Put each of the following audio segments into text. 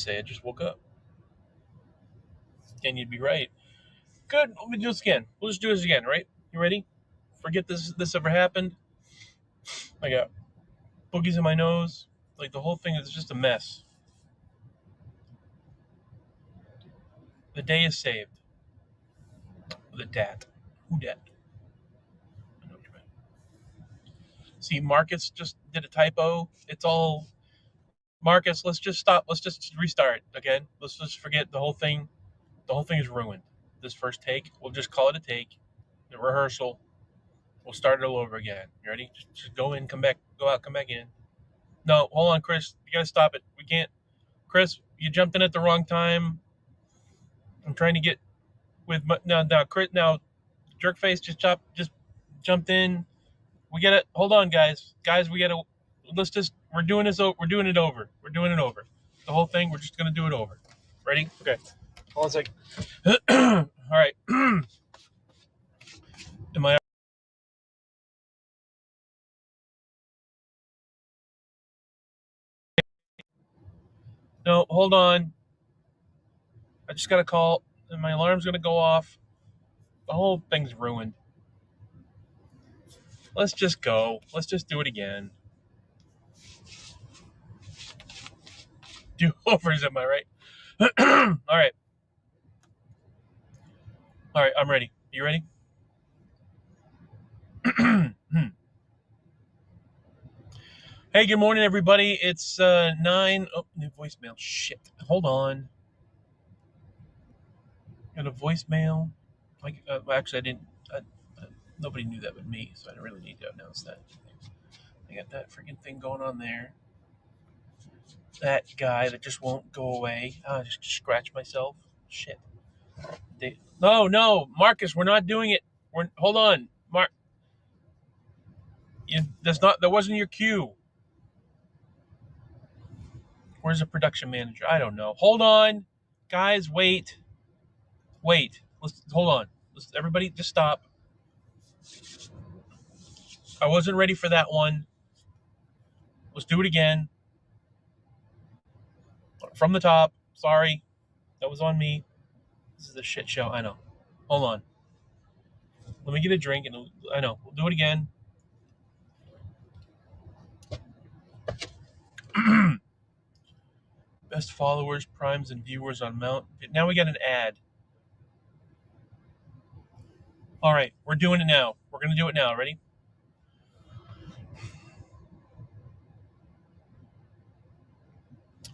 say I just woke up. And you'd be right. Good. Let me do this again. We'll just do this again, right? You ready? Forget this ever happened. I got boogies in my nose. Like the whole thing is just a mess. The day is saved. The dat. Who dat? I know what you meant. See, Marcus just did a typo. It's all Marcus. Let's just stop. Let's just restart again. Let's just forget the whole thing. The whole thing is ruined. This first take, we'll just call it a take. The rehearsal. We'll start it all over again. You ready? Just go in, come back, go out, come back in. No, hold on, Chris. You gotta stop it. We can't. Chris, you jumped in at the wrong time. I'm trying to get with now. Chris, now, Jerkface just jumped in. We gotta hold on, guys. Guys, we gotta. Let's just. We're doing this. We're doing it over. We're doing it over. The whole thing. We're just gonna do it over. Ready? Okay. Hold on a second. All right. Am I? No, hold on. I just got a call, and my alarm's gonna go off. The whole thing's ruined. Let's just go. Let's just do it again. Do overs, am I right? All right. All right, I'm ready. You ready? Hey, good morning, everybody. It's 9. Oh, new voicemail. Shit. Hold on. Got a voicemail. Like, actually, I didn't. Nobody knew that but me, so I didn't really need to announce that. I got that freaking thing going on there. That guy that just won't go away. I just scratch myself. Shit. No, Marcus, we're not doing it. Hold on, Mark. That wasn't your cue. Where's the production manager? I don't know. Hold on, guys. Wait. Let's hold on. Everybody, just stop. I wasn't ready for that one. Let's do it again. From the top. Sorry, that was on me. This is a shit show. I know. Hold on. Let me get a drink, and I know. We'll do it again. Best followers, primes, and viewers on Mount. Now we got an ad. All right, we're doing it now. We're going to do it now. Ready?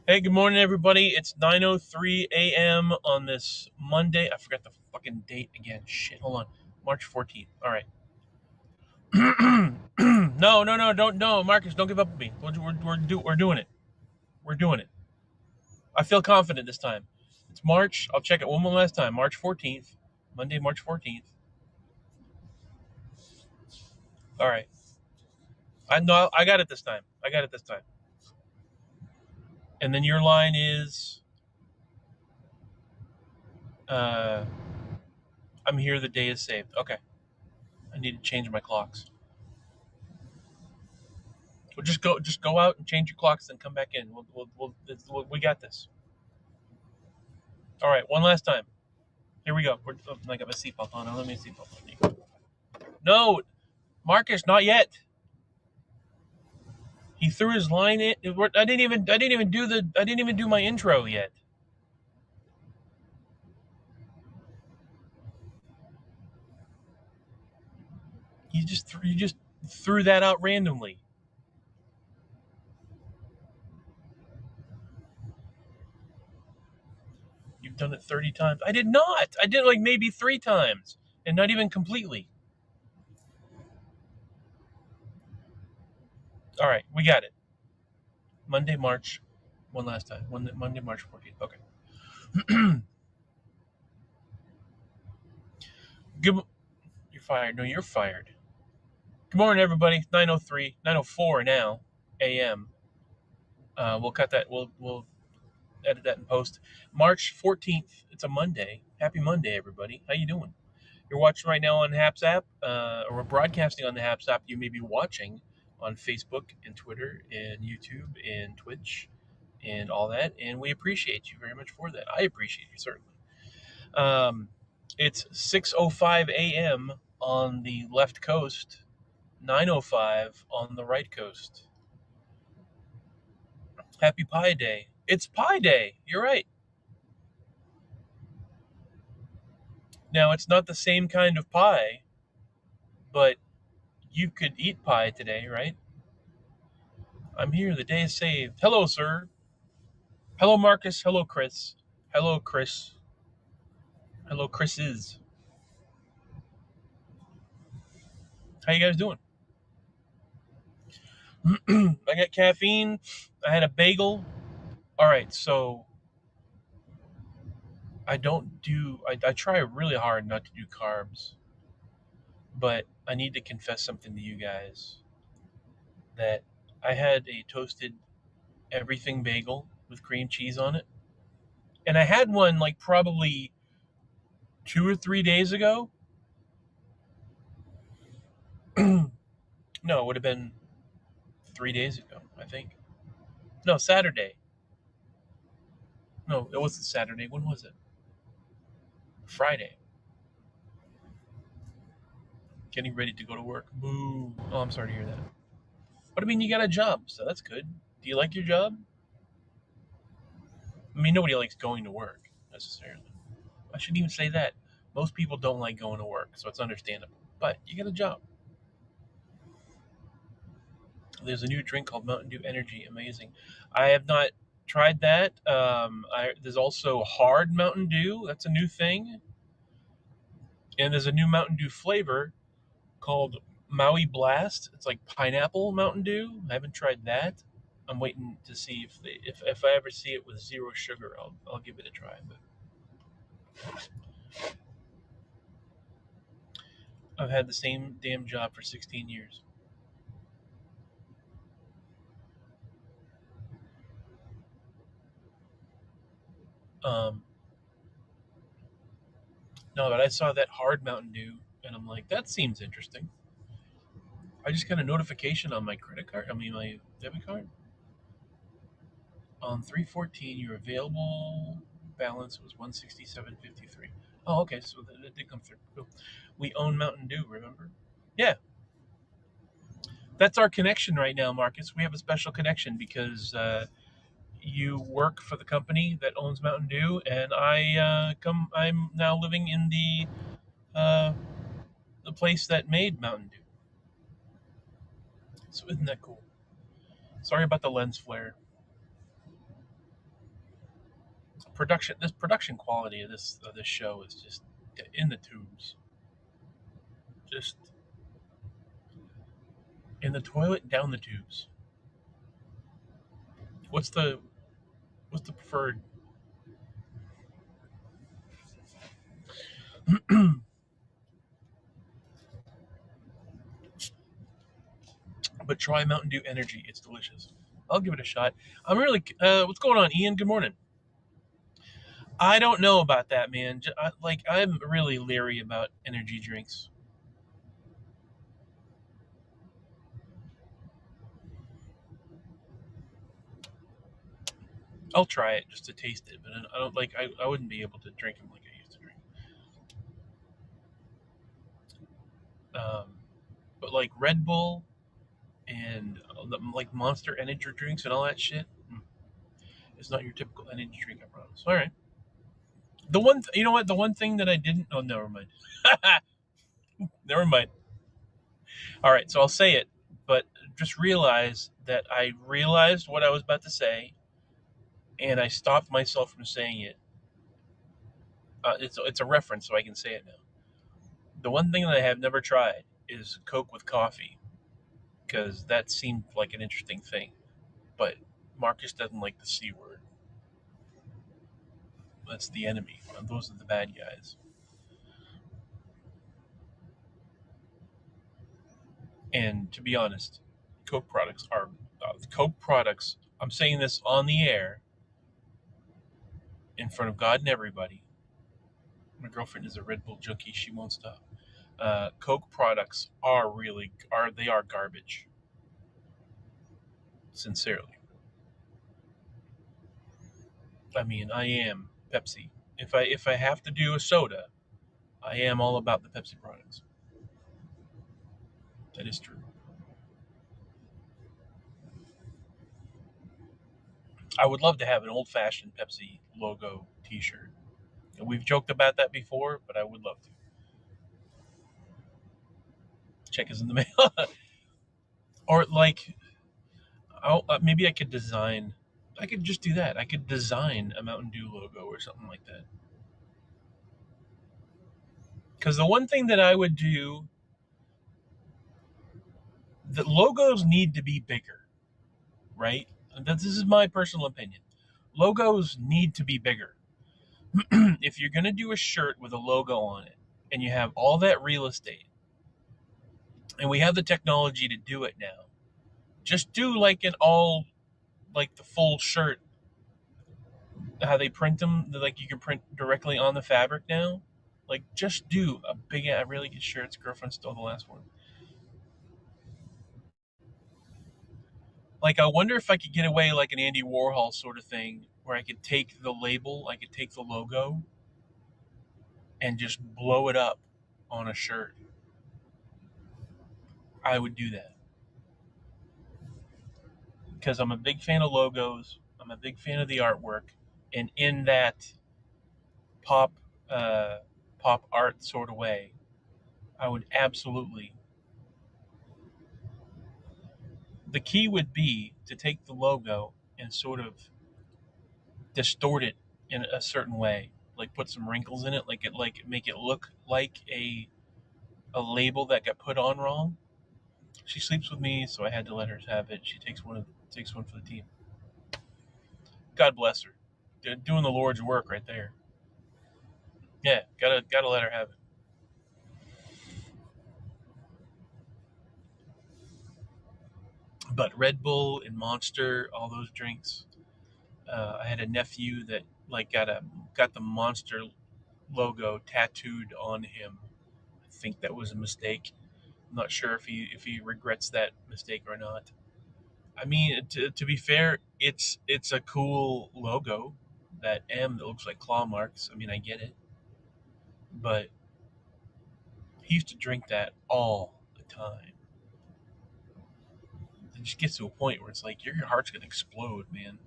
Hey, good morning, everybody. It's 9:03 a.m. on this Monday. I forgot the fucking date again. Shit, hold on. March 14th. All right. No, don't, no, Marcus, don't give up on me. We're doing it. We're doing it. I feel confident this time. It's March. I'll check it one more last time. March 14th. Monday, March 14th. All right. I got it this time. And then your line is, I'm here. The day is saved. Okay. I need to change my clocks. Well, just go out and change your clocks, then come back in. We got this. All right, one last time. Here we go. I got my seatbelt on. Let me seatbelt on. No, Marcus, not yet. He threw his line in. I didn't even do my intro yet. You just threw that out randomly. You've done it 30 times. I did not. I did like maybe 3 times, and not even completely. All right, we got it. Monday, March. One last time. Monday, March 14th. Okay. Good. You're fired. No, you're fired. Good morning, everybody. 9:03, 9:04 now, a.m. We'll cut that. We'll edit that in post. March 14th. It's a Monday. Happy Monday, everybody. How you doing? You're watching right now on Haps app, or we're broadcasting on the Haps app. You may be watching on Facebook and Twitter and YouTube and Twitch and all that, and we appreciate you very much for that. I appreciate you, certainly. Um, it's 6:05 a.m. on the left coast, 9:05 on the right coast. Happy Pie Day. It's Pie Day. You're right. Now, it's not the same kind of pie, but you could eat pie today, right? I'm here. The day is saved. Hello, sir. Hello, Marcus. Hello, Chris. Hello, Chris. Hello, Chris's. How you guys doing? I got caffeine. I had a bagel. All right, so I don't do. I try really hard not to do carbs, but I need to confess something to you guys that I had a toasted everything bagel with cream cheese on it, and I had one like probably 2 or 3 days ago. No, it would have been 3 days ago, I think. No, Saturday. No, it wasn't Saturday. When was it? Friday. Getting ready to go to work. Boo. Oh, I'm sorry to hear that. But I mean, you got a job, so that's good. Do you like your job? I mean, nobody likes going to work necessarily. I shouldn't even say that. Most people don't like going to work, so it's understandable. But you got a job. There's a new drink called Mountain Dew Energy. Amazing. I have not tried that. There's also hard Mountain Dew. That's a new thing. And there's a new Mountain Dew flavor called Maui Blast. It's like pineapple Mountain Dew. I haven't tried that. I'm waiting to see if I ever see it with zero sugar, I'll give it a try. But I've had the same damn job for 16 years. Um, no, but I saw that hard Mountain Dew, and I'm like, that seems interesting. I just got a notification on my credit card. I mean, my debit card. On 3/14, your available balance was 167.53. Oh, okay, so that did come through. Cool. We own Mountain Dew, remember? Yeah, that's our connection right now, Marcus. We have a special connection because you work for the company that owns Mountain Dew, and I'm now living in uh, the place that made Mountain Dew. So isn't that cool? Sorry about the lens flare. This production quality of this show is just in the tubes. Just in the toilet and down the tubes. What's the preferred? But try Mountain Dew Energy. It's delicious. I'll give it a shot. I'm really. What's going on, Ian? Good morning. I don't know about that, man. I'm really leery about energy drinks. I'll try it just to taste it, but I don't like. I wouldn't be able to drink them like I used to drink. Um, but like Red Bull and like Monster Energy drinks and all that shit, it's not your typical energy drink. I promise. All right. You know what? The one thing that I didn't. Oh, never mind. Never mind. All right, so I'll say it, but just realize that I realized what I was about to say, and I stopped myself from saying it. It's a reference, so I can say it now. The one thing that I have never tried is Coke with coffee, because that seemed like an interesting thing. But Marcus doesn't like the C word. That's the enemy. Those are the bad guys. And to be honest, Coke products are Coke products. I'm saying this on the air in front of God and everybody. My girlfriend is a Red Bull junkie. She won't stop. Coke products are garbage. Sincerely. I mean, I am Pepsi. If I have to do a soda, I am all about the Pepsi products. That is true. I would love to have an old fashioned Pepsi logo T-shirt. We've joked about that before, but I would love to. Check is in the mail, or like, maybe I could design. I could just do that. I could design a Mountain Dew logo or something like that. Because the one thing that I would do, the logos need to be bigger, right? This is my personal opinion. Logos need to be bigger. If you're going to do a shirt with a logo on it and you have all that real estate, and we have the technology to do it now, just do like an all, like the full shirt, how they print them, like you can print directly on the fabric now. Like, just do a big, a really good shirt. Its girlfriend stole the last one. Like, I wonder if I could get away like an Andy Warhol sort of thing, where I could take the label, I could take the logo, and just blow it up on a shirt. I would do that because I'm a big fan of logos. I'm a big fan of the artwork, and in that pop uh, pop art sort of way, I would absolutely. The key would be to take the logo and sort of distort it in a certain way, like put some wrinkles in it, like make it look like a label that got put on wrong. She sleeps with me, so I had to let her have it. She takes one for the team. God bless her. Doing the Lord's work right there. Yeah, gotta let her have it. But Red Bull and Monster, all those drinks. I had a nephew that like got the Monster logo tattooed on him. I think that was a mistake. I'm not sure if he regrets that mistake or not. I mean, to be fair, it's a cool logo. That M that looks like claw marks. I mean, I get it, but he used to drink that all the time. It just gets to a point where it's like your heart's gonna explode, man.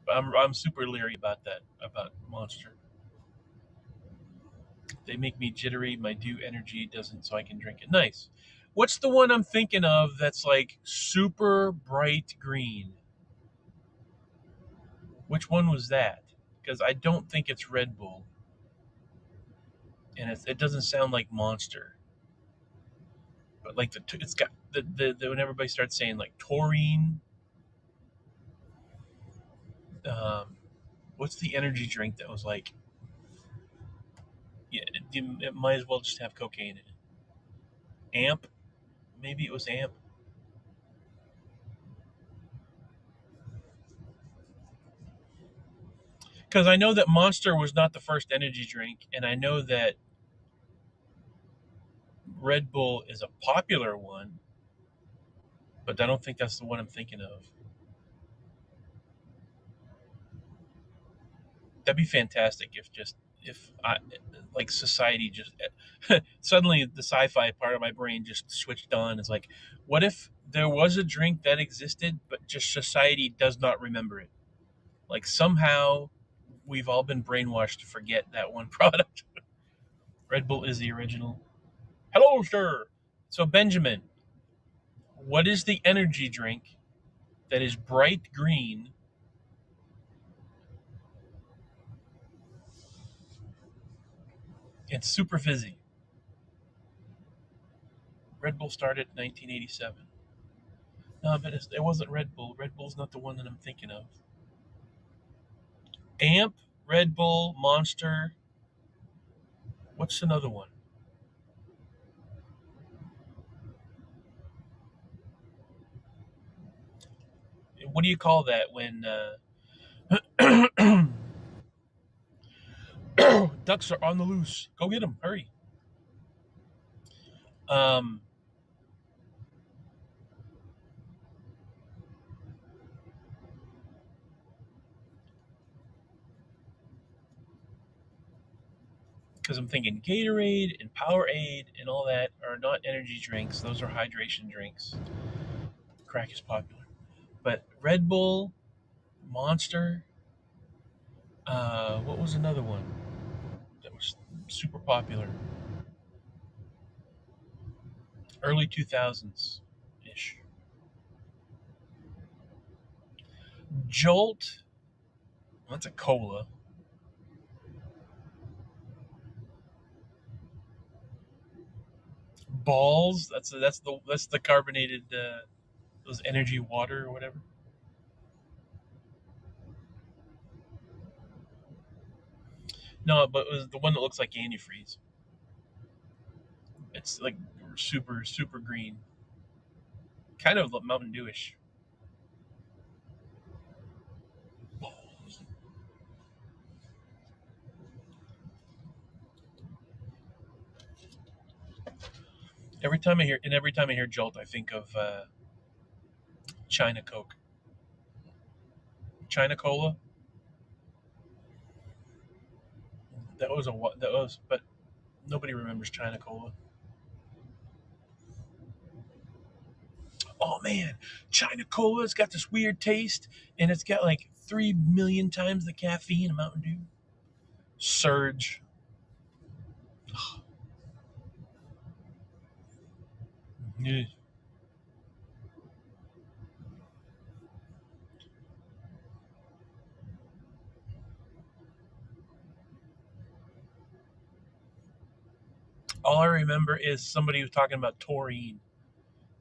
But I'm super leery about that, about Monster. They make me jittery. My Dew energy doesn't, so I can drink it. Nice. What's the one I'm thinking of that's like super bright green? Which one was that? Because I don't think it's Red Bull, and it doesn't sound like Monster. But like it's got the when everybody starts saying like taurine. Um, what's the energy drink that was like? Yeah, it might as well just have cocaine in it. Amp, maybe it was Amp. Because I know that Monster was not the first energy drink, and I know that Red Bull is a popular one, but I don't think that's the one I'm thinking of. That'd be fantastic if I, like society just suddenly the sci-fi part of my brain just switched on. It's like, what if there was a drink that existed, but just society does not remember it? Like somehow we've all been brainwashed to forget that one product. Red Bull is the original. Hello, sir. So Benjamin, what is the energy drink that is bright green? It's super fizzy. Red Bull started in 1987. No, but it wasn't Red Bull. Red Bull's not the one that I'm thinking of. Amp, Red Bull, Monster. What's another one? What do you call that when ducks are on the loose? Go get them! Hurry! Um, Because I'm thinking Gatorade and Powerade and all that are not energy drinks. Those are hydration drinks. Crack is popular. But Red Bull, Monster, what was another one that was super popular? Early 2000s ish. Jolt, that's a cola. Balls, that's the carbonated those energy water or whatever. No, but it was the one that looks like antifreeze. It's like super green, kind of Mountain Dewish. Every time I hear Jolt, I think of China Coke, China Cola. But nobody remembers China Cola. Oh man, China Cola's got this weird taste, and it's got like 3 million times the caffeine of Mountain Dew. Surge. Yeah. All I remember is somebody was talking about taurine,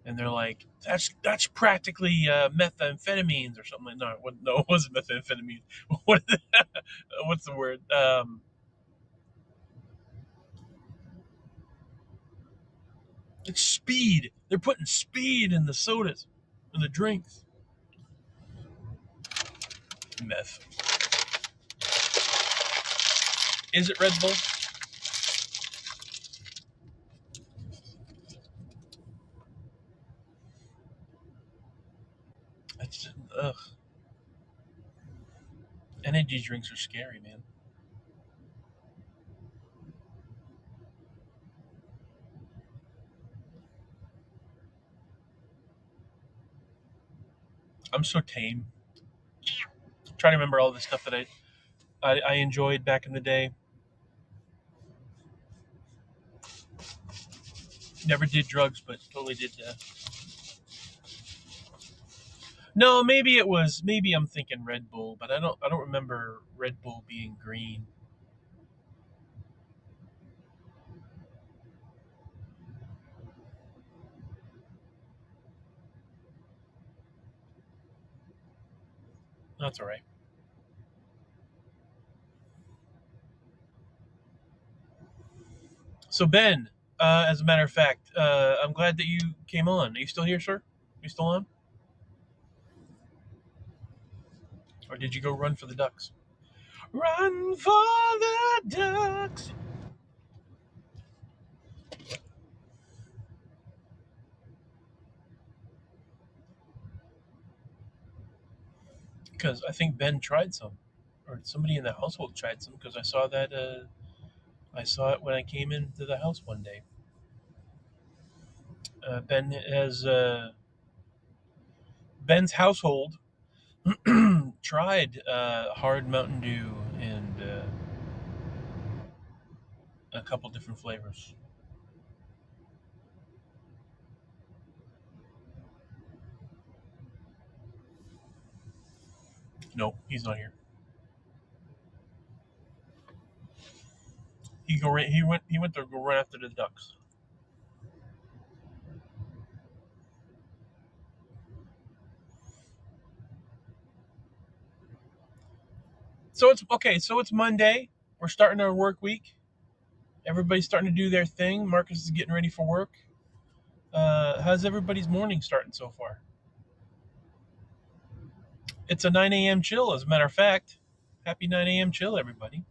and they're like, "That's practically methamphetamines or something." No, no, it wasn't methamphetamine. What? What's the word? It's speed. They're putting speed in the sodas, in the drinks. Meth. Is it Red Bull? It's ugh. Energy drinks are scary, man. I'm so tame. I'm trying to remember all the stuff that I enjoyed back in the day. Never did drugs, but totally did. No, maybe it was. Maybe I'm thinking Red Bull, but I don't remember Red Bull being green. That's all right. So Ben, as a matter of fact, I'm glad that you came on. Are you still here, sir? Are you still on, or did you go run for the ducks? Run for the ducks. Because I think Ben tried some, or somebody in the household tried some. Because I saw that. I saw it when I came into the house one day. Ben has Ben's household tried hard Mountain Dew and a couple different flavors. No, he's not here. He went to go run after the ducks. So it's okay. So it's Monday. We're starting our work week. Everybody's starting to do their thing. Marcus is getting ready for work. How's everybody's morning starting so far? It's a 9 a.m. chill, as a matter of fact. Happy 9 a.m. chill, everybody.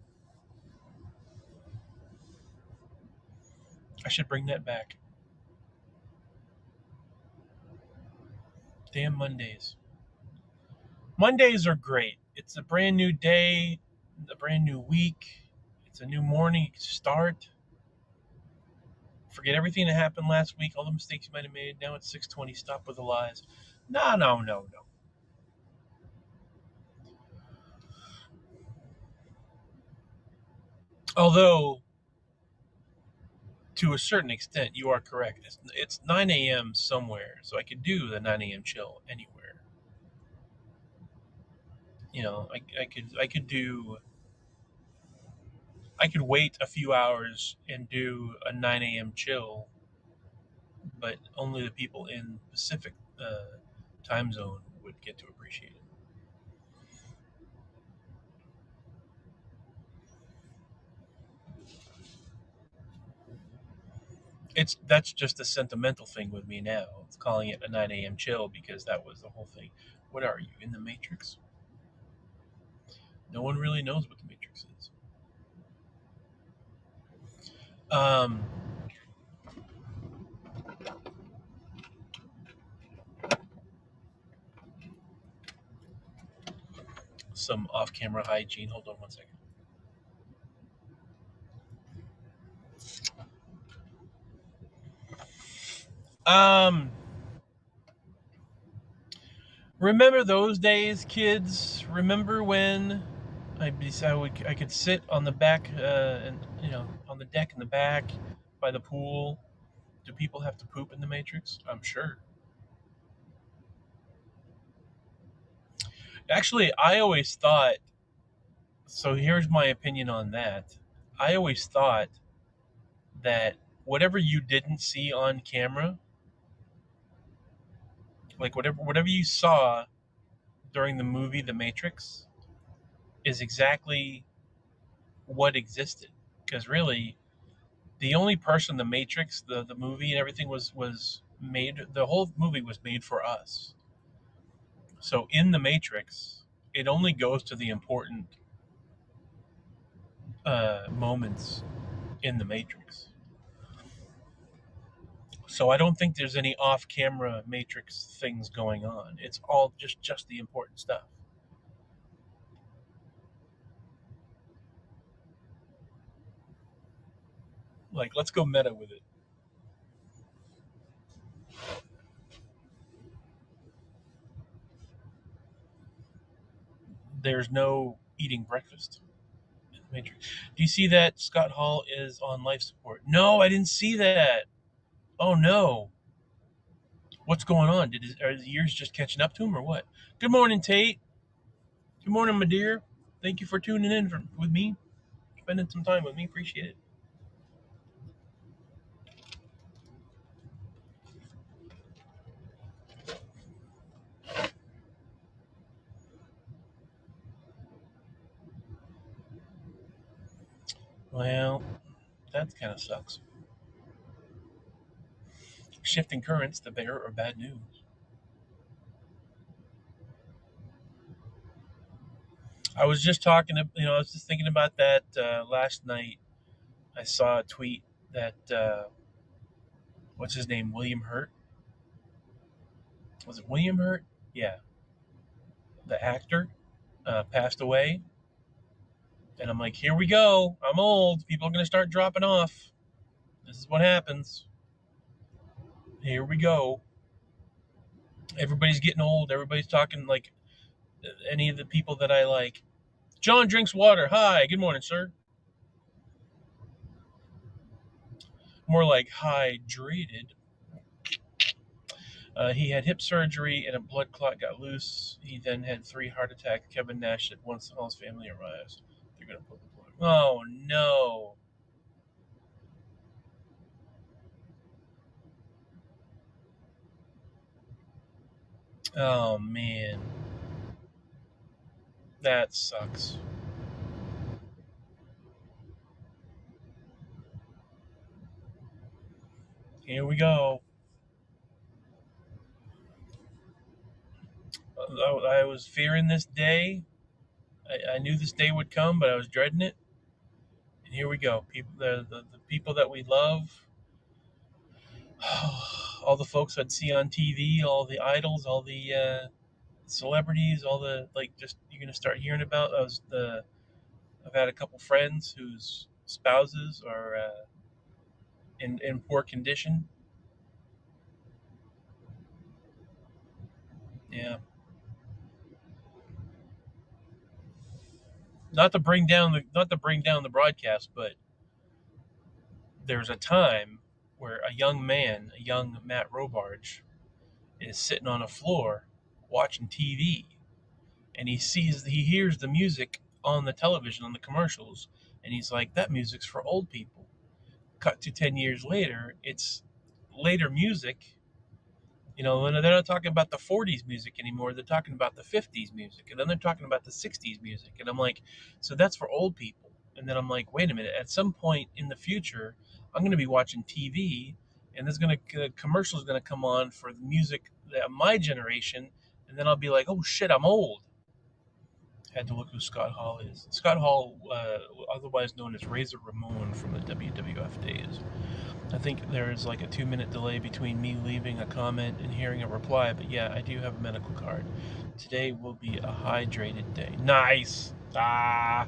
I should bring that back. Damn Mondays. Mondays are great. It's a brand new day, a brand new week. It's a new morning. You can start. Forget everything that happened last week, all the mistakes you might have made. Now it's 6:20. Stop with the lies. No, no, no, no. Although, to a certain extent, you are correct. It's 9 a.m. somewhere, so I could do the 9 a.m. chill anywhere. I could wait a few hours and do a 9 a.m. chill, but only the people in Pacific time zone would get to appreciate it. That's just a sentimental thing with me now. It's calling it a 9 a.m. chill because that was the whole thing. What are you, in the Matrix? No one really knows what the Matrix is. Um, some off-camera hygiene. Hold on one second. Um, remember those days, kids? Remember when I could sit on the back and on the deck in the back by the pool. Do people have to poop in the Matrix? I'm sure. Actually, I always thought. So here's my opinion on that. I always thought that whatever you didn't see on camera, like whatever you saw during the movie The Matrix, is exactly what existed. Because really, the only person The Matrix, the movie and everything was made. The whole movie was made for us. So in The Matrix, it only goes to the important moments in The Matrix. So I don't think there's any off-camera Matrix things going on. It's all just the important stuff. Like, let's go meta with it. There's no eating breakfast in the Matrix. Do you see that Scott Hall is on life support? No, I didn't see that. Oh no. What's going on? Are his ears just catching up to him or what? Good morning, Tate. Good morning, my dear. Thank you for tuning in with me, spending some time with me. Appreciate it. Well, that kind of sucks. Shifting currents, the bearer of bad news. I was just talking to, I was just thinking about that last night. I saw a tweet that, what's his name? William Hurt. Was it William Hurt? Yeah, the actor passed away. And I'm like, here we go. I'm old. People are going to start dropping off. This is what happens. Here we go. Everybody's getting old. Everybody's talking like any of the people that I like. John drinks water. Hi. Good morning, sir. More like hydrated. He had hip surgery and a blood clot got loose. He then had 3 heart attacks. Kevin Nash said once all his family arrives, they're going to pull the plug. Oh, no. Oh, man. That sucks. Here we go. I was fearing this day. I knew this day would come, but I was dreading it. And here we go. People, the people that we love, all the folks I'd see on TV, all the idols, all the celebrities, all the like. Just you're gonna start hearing about those I've had a couple friends whose spouses are in poor condition. Yeah, not to bring down the broadcast, but there's a time where a young man, a young Matt Robarge, is sitting on a floor watching TV, and he hears the music on the television on the commercials, and he's like, that music's for old people. Cut to 10 years later, it's later music. When they're not talking about the 40s music anymore, they're talking about the 50s music, and then they're talking about the 60s music. And I'm like, so that's for old people. And then I'm like, wait a minute, at some point in the future, I'm going to be watching TV, and there's going to commercials going to come on for the music that my generation, and then I'll be like, oh shit, I'm old. Had to look who Scott Hall is. Scott Hall, otherwise known as Razor Ramon from the WWF days. I think there is like a 2 minute delay between me leaving a comment and hearing a reply, but yeah, I do have a medical card. Today will be a hydrated day. Nice! Ah!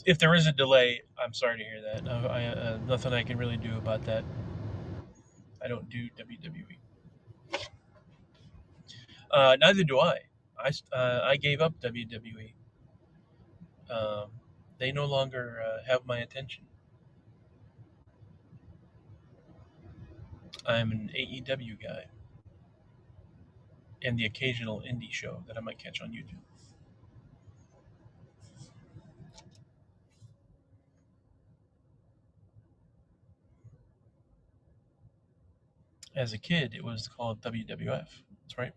If there is a delay, I'm sorry to hear that. Nothing I can really do about that. I don't do WWE. Neither do I. I gave up WWE. Um, they no longer have my attention. I'm an AEW guy and the occasional indie show that I might catch on YouTube. As a kid, it was called WWF. That's right.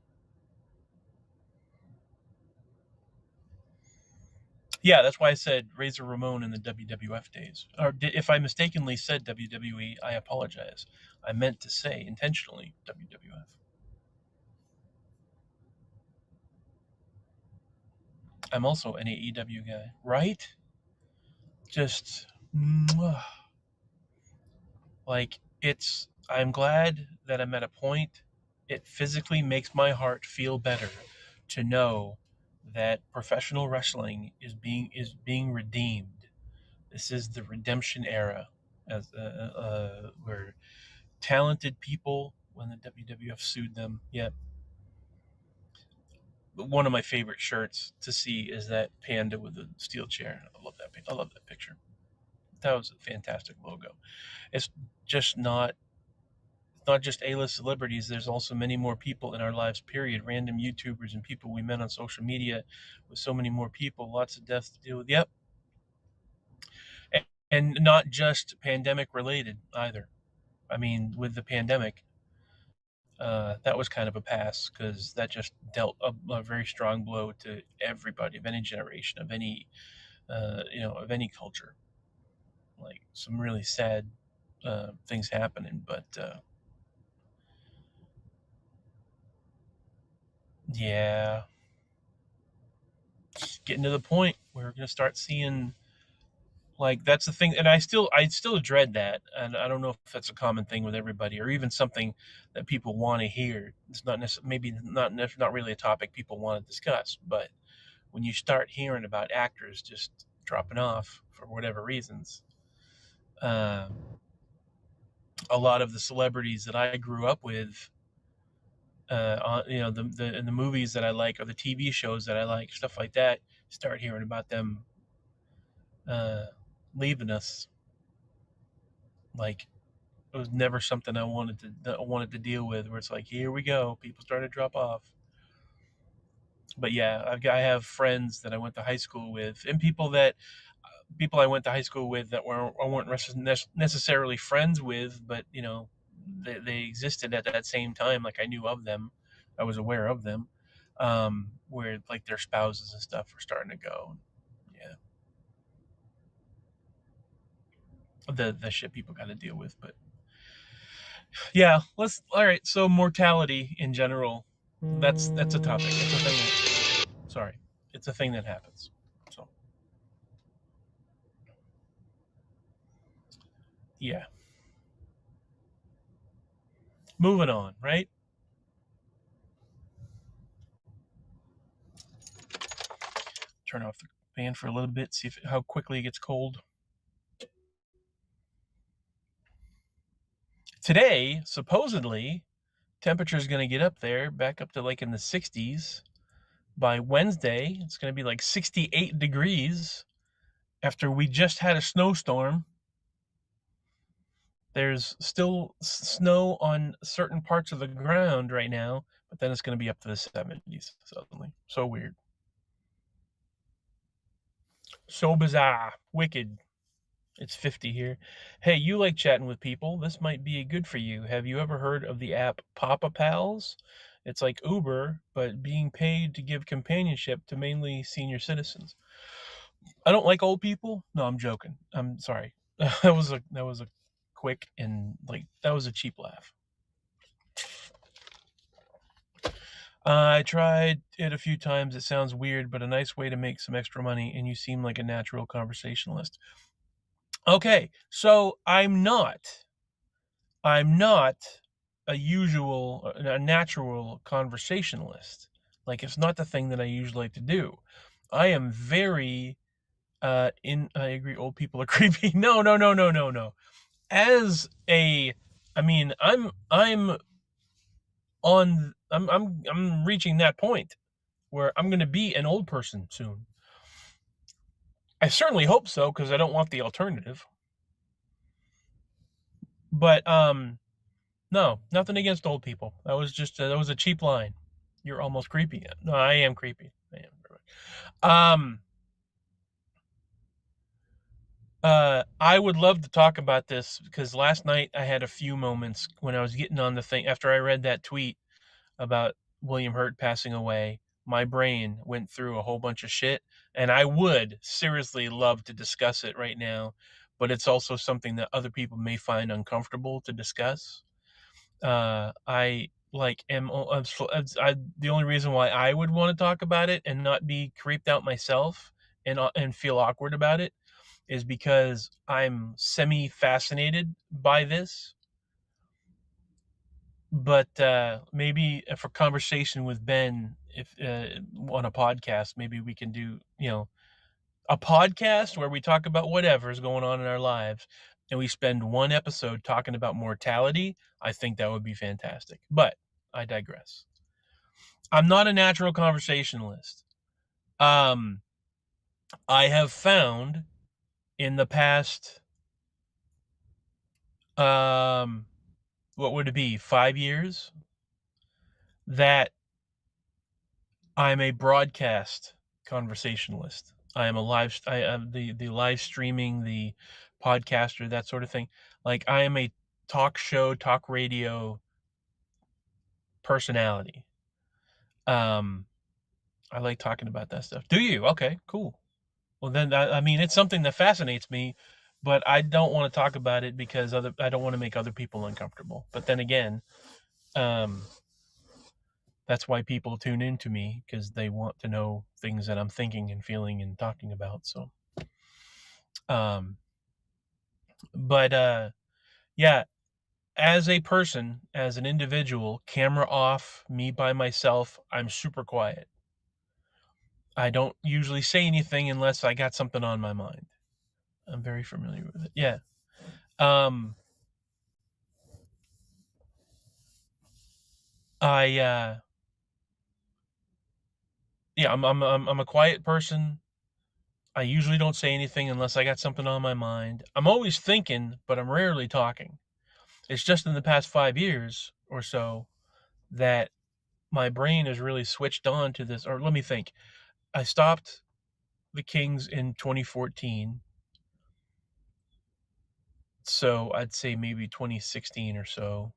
Yeah, that's why I said Razor Ramon in the WWF days. Or if I mistakenly said WWE, I apologize. I meant to say intentionally WWF. I'm also an AEW guy, right? Just like I'm glad that I'm at a point. It physically makes my heart feel better to know that professional wrestling is being redeemed. This is the redemption era, as where talented people, when the WWF sued them. Yeah, one of my favorite shirts to see is that panda with the steel chair. I love that. I love that picture. That was a fantastic logo. It's just not just A-list celebrities. There's also many more people in our lives. Period. Random YouTubers and people we met on social media, with so many more people. Lots of deaths to deal with. Yep, and not just pandemic related either. I mean, with the pandemic, that was kind of a pass because that just dealt a very strong blow to everybody of any generation, of any culture. Like some really sad things happening, but yeah, getting to the point where we're gonna start seeing, like, that's the thing. And I still dread that, and I don't know if that's a common thing with everybody, or even something that people want to hear. It's not necessarily, maybe not really a topic people want to discuss, but when you start hearing about actors just dropping off for whatever reasons, uh, a lot of the celebrities that I grew up with, the in the movies that I like, or the TV shows that I like, stuff like that, start hearing about them uh, leaving us. Like, it was never something I wanted to deal with. Where it's like, here we go, people started to drop off. But yeah, I have friends that I went to high school with, and people I went to high school with that I weren't necessarily friends with, but they existed at that same time. Like, I knew of them, I was aware of them, where like their spouses and stuff were starting to go. Yeah, the shit people got to deal with. But yeah, let's all right. So mortality in general, that's a topic. It's a thing. Sorry, it's a thing that happens. So yeah, moving on. Right. turn off the fan for a little bit, see how quickly it gets cold. Today, supposedly, temperature is going to get up there, back up to like in the 60s. By Wednesday, it's going to be like 68 degrees after we just had a snowstorm. There's still snow on certain parts of the ground right now, but then it's going to be up to the 70s suddenly. So weird. So bizarre. Wicked. It's 50 here. Hey, you like chatting with people. This might be good for you. Have you ever heard of the app Papa Pals? It's like Uber, but being paid to give companionship to mainly senior citizens. I don't like old people. No, I'm joking. I'm sorry. that was a quick and that was a cheap laugh. I tried it a few times. It sounds weird, but a nice way to make some extra money, and you seem like a natural conversationalist. Okay, so I'm not a natural conversationalist. Like, it's not the thing that I usually like to do. I am very I agree, old people are creepy. No. I'm reaching that point where I'm going to be an old person soon. I certainly hope so, because I don't want the alternative. But no, nothing against old people. That was just that was a cheap line. You're almost creepy. No, I am creepy. I am. I would love to talk about this, because last night I had a few moments when I was getting on the thing after I read that tweet about William Hurt passing away. My brain went through a whole bunch of shit, and I would seriously love to discuss it right now, but it's also something that other people may find uncomfortable to discuss. I the only reason why I would want to talk about it and not be creeped out myself and feel awkward about it is because I'm semi fascinated by this. But maybe for conversation with Ben, if on a podcast, maybe we can do a podcast where we talk about whatever is going on in our lives, and we spend one episode talking about mortality. I think that would be fantastic. But I digress. I'm not a natural conversationalist. I have found in the past, what would it be, 5 years, that I'm a broadcast conversationalist. I am the live streaming, the podcaster, that sort of thing. Like, I am a talk radio personality. I like talking about that stuff. Do you? Okay, cool. Well, then, I mean, it's something that fascinates me, but I don't want to talk about it because I don't want to make other people uncomfortable. But then again, that's why people tune in to me, because they want to know things that I'm thinking and feeling and talking about. So, but yeah, as a person, as an individual, camera off, me by myself, I'm super quiet. I don't usually say anything unless I got something on my mind. I'm very familiar with it. Yeah. I'm a quiet person. I usually don't say anything unless I got something on my mind. I'm always thinking, but I'm rarely talking. It's just in the past 5 years or so that my brain is really switched on to this. Or let me think. I stopped the Kings in 2014. So I'd say maybe 2016 or so.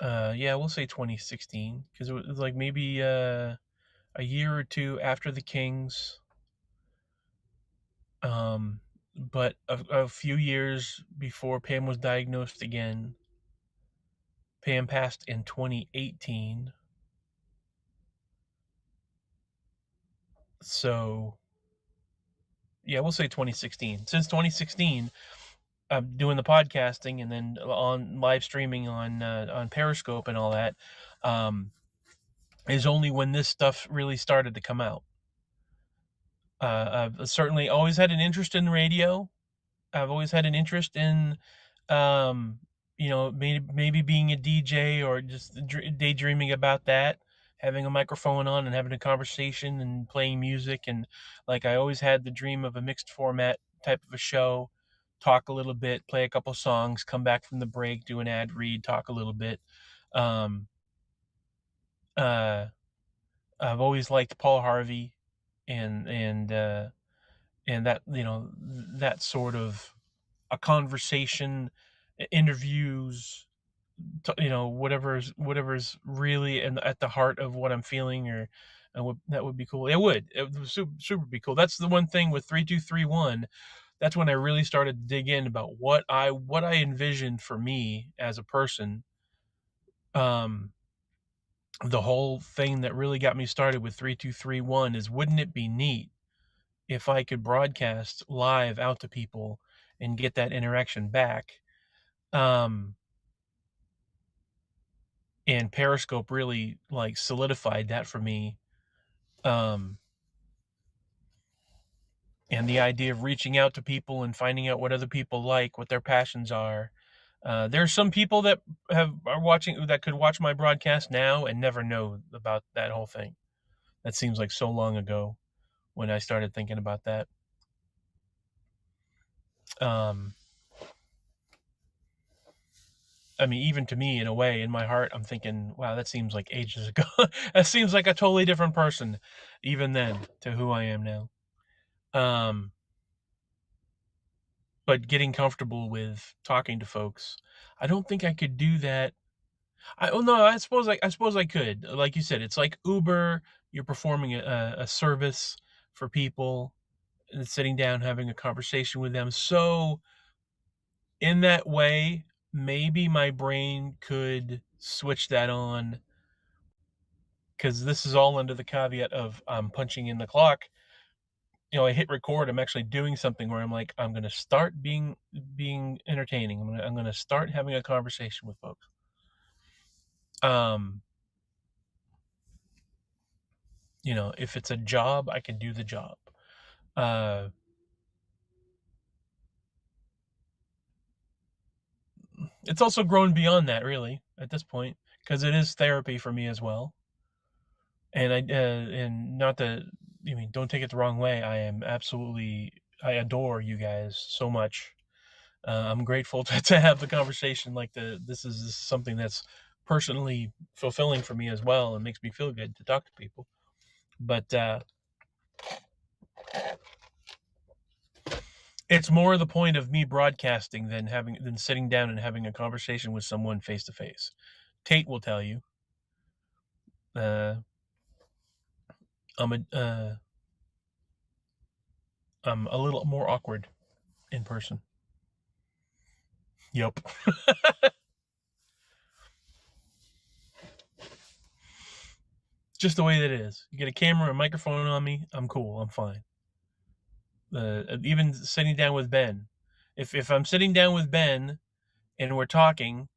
Yeah, we'll say 2016, because it was like maybe a year or two after the Kings. But a few years before Pam was diagnosed again. Pam passed in 2018. So, yeah, we'll say 2016. Since 2016, I'm doing the podcasting and then on live streaming on Periscope and all that. is only when this stuff really started to come out. I've certainly always had an interest in radio. I've always had an interest in, um, maybe being a DJ or just daydreaming about that, having a microphone on and having a conversation and playing music. And like, I always had the dream of a mixed format type of a show, talk a little bit, play a couple songs, come back from the break, do an ad read, talk a little bit. Um, uh, I've always liked Paul Harvey and, and that, that sort of a conversation, interviews, whatever's really at the heart of what I'm feeling, or that would be cool. It would super be cool. That's the one thing with 3231. That's when I really started to dig in about what I envisioned for me as a person. Um, the whole thing that really got me started with 3231 is, wouldn't it be neat if I could broadcast live out to people and get that interaction back? Um, and Periscope really like solidified that for me. Um, and the idea of reaching out to people and finding out what other people like, what their passions are. There's some people that are watching, that could watch my broadcast now and never know about that whole thing. That seems like so long ago when I started thinking about that. Um, I mean, even to me, in a way, in my heart, I'm thinking, wow, that seems like ages ago. That seems like a totally different person, even then, to who I am now. Um, but getting comfortable with talking to folks, I don't think I could do that. No, I suppose I could. Like you said, it's like Uber. You're performing a service for people and sitting down, having a conversation with them. So in that way, maybe my brain could switch that on, because this is all under the caveat of I'm punching in the clock. I hit record. I'm actually doing something where I'm like, I'm going to start being entertaining. I'm going to start having a conversation with folks. Um, if it's a job, I can do the job. Uh, it's also grown beyond that, really, at this point, because it is therapy for me as well. And and not to, don't take it the wrong way. I adore you guys so much. I'm grateful to have the conversation. Like, this is something that's personally fulfilling for me as well, and makes me feel good to talk to people. But it's more the point of me broadcasting than sitting down and having a conversation with someone face to face. Tate will tell you, uh, I'm I'm a little more awkward in person. Yep. Just the way that it is. You get a camera, a microphone on me, I'm cool. I'm fine. Even sitting down with Ben, if I'm sitting down with Ben and we're talking,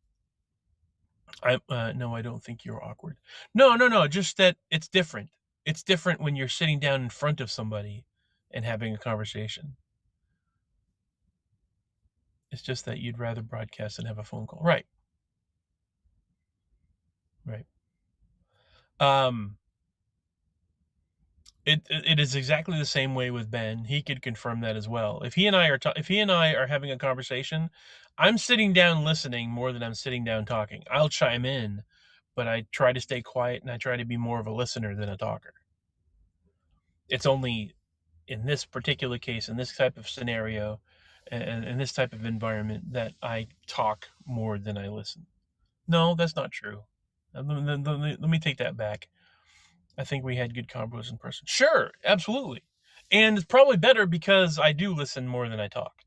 I no, I don't think you're awkward. No, no, no. Just that it's different. It's different when you're sitting down in front of somebody and having a conversation. It's just that you'd rather broadcast than have a phone call, right? Right. Um, it is exactly the same way with Ben. He could confirm that as well. If he and I are having a conversation, I'm sitting down listening more than I'm sitting down talking. I'll chime in, but I try to stay quiet and I try to be more of a listener than a talker. It's only in this particular case, in this type of scenario, and in this type of environment, that I talk more than I listen. No, that's not true. Let me take that back. I think we had good combos in person. Sure, absolutely. And it's probably better because I do listen more than I talk.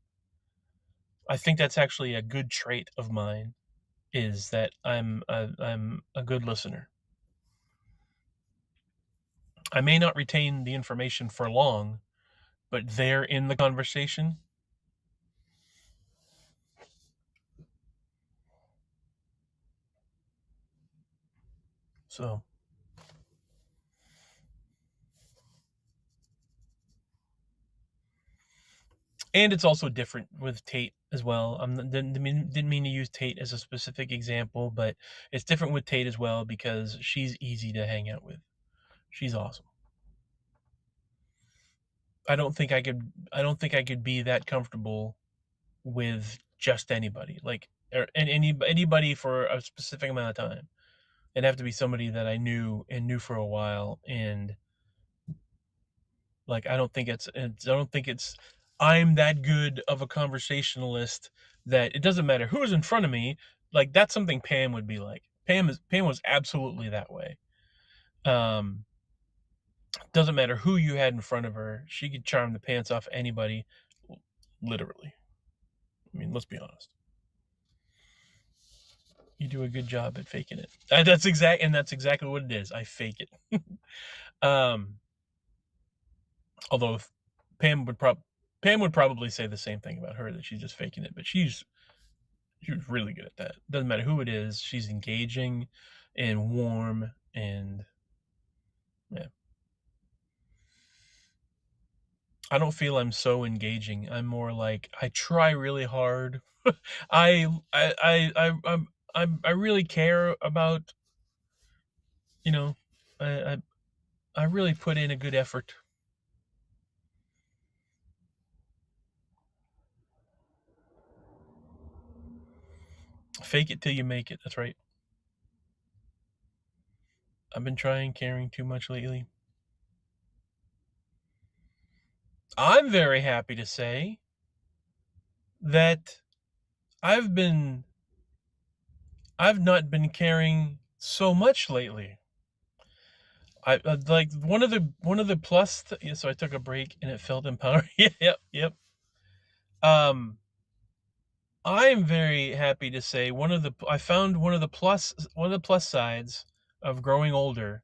I think that's actually a good trait of mine, is that I'm a good listener. I may not retain the information for long, but they're in the conversation. So And it's also different with Tate as well. Didn't mean to use Tate as a specific example, but it's different with Tate as well because she's easy to hang out with. She's awesome. I don't think I could. I don't think I could be that comfortable with just anybody, like anybody for a specific amount of time. It'd have to be somebody that I knew for a while, and like I don't think it's I'm that good of a conversationalist that it doesn't matter who's in front of me. Like that's something Pam would be like. Pam was absolutely that way. Um, doesn't matter who you had in front of her, she could charm the pants off anybody, literally. I mean, let's be honest. You do a good job at faking it. That's exactly what it is. I fake it. um, although Pam would probably say the same thing about her, that she's just faking it, but she's really good at that. Doesn't matter who it is, she's engaging and warm, and yeah. I don't feel I'm so engaging. I'm more like I try really hard. I really care about, you know, I, I I really put in a good effort. Fake it till you make it. That's right. I've been trying caring too much lately. I'm very happy to say that I've been I've not been caring so much lately. I like one of the plus. Yeah, so I took a break and it felt empowering. Yep, yep. Um, I'm very happy to say I found one of the plus sides of growing older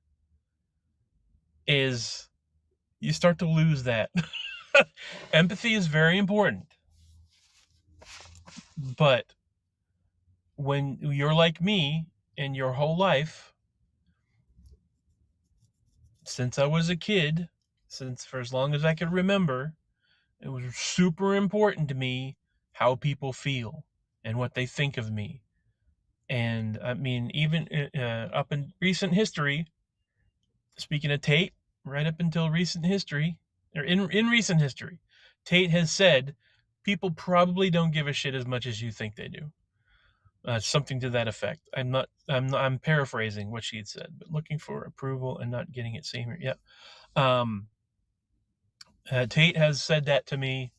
is you start to lose that. Empathy is very important, but when you're like me and your whole life, since I was a kid, since for as long as I could remember, it was super important to me how people feel and what they think of me. And I mean, even up in recent history, speaking of Tate, right up until recent history, or in recent history, Tate has said people probably don't give a shit as much as you think they do. Something to that effect. I'm paraphrasing what she had said, but looking for approval and not getting it same here. Yeah. Um, Tate has said that to me,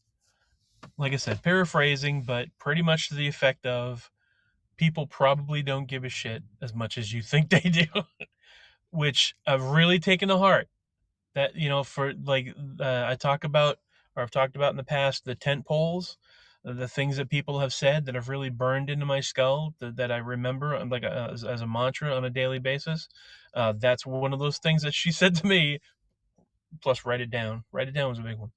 like I said, paraphrasing, but pretty much to the effect of people probably don't give a shit as much as you think they do, which I've really taken to heart. That, for like, I talk about, or I've talked about in the past, the tent poles, the things that people have said that have really burned into my skull, that I remember like as a mantra on a daily basis. That's one of those things that she said to me. Plus, write it down. Write it down was a big one.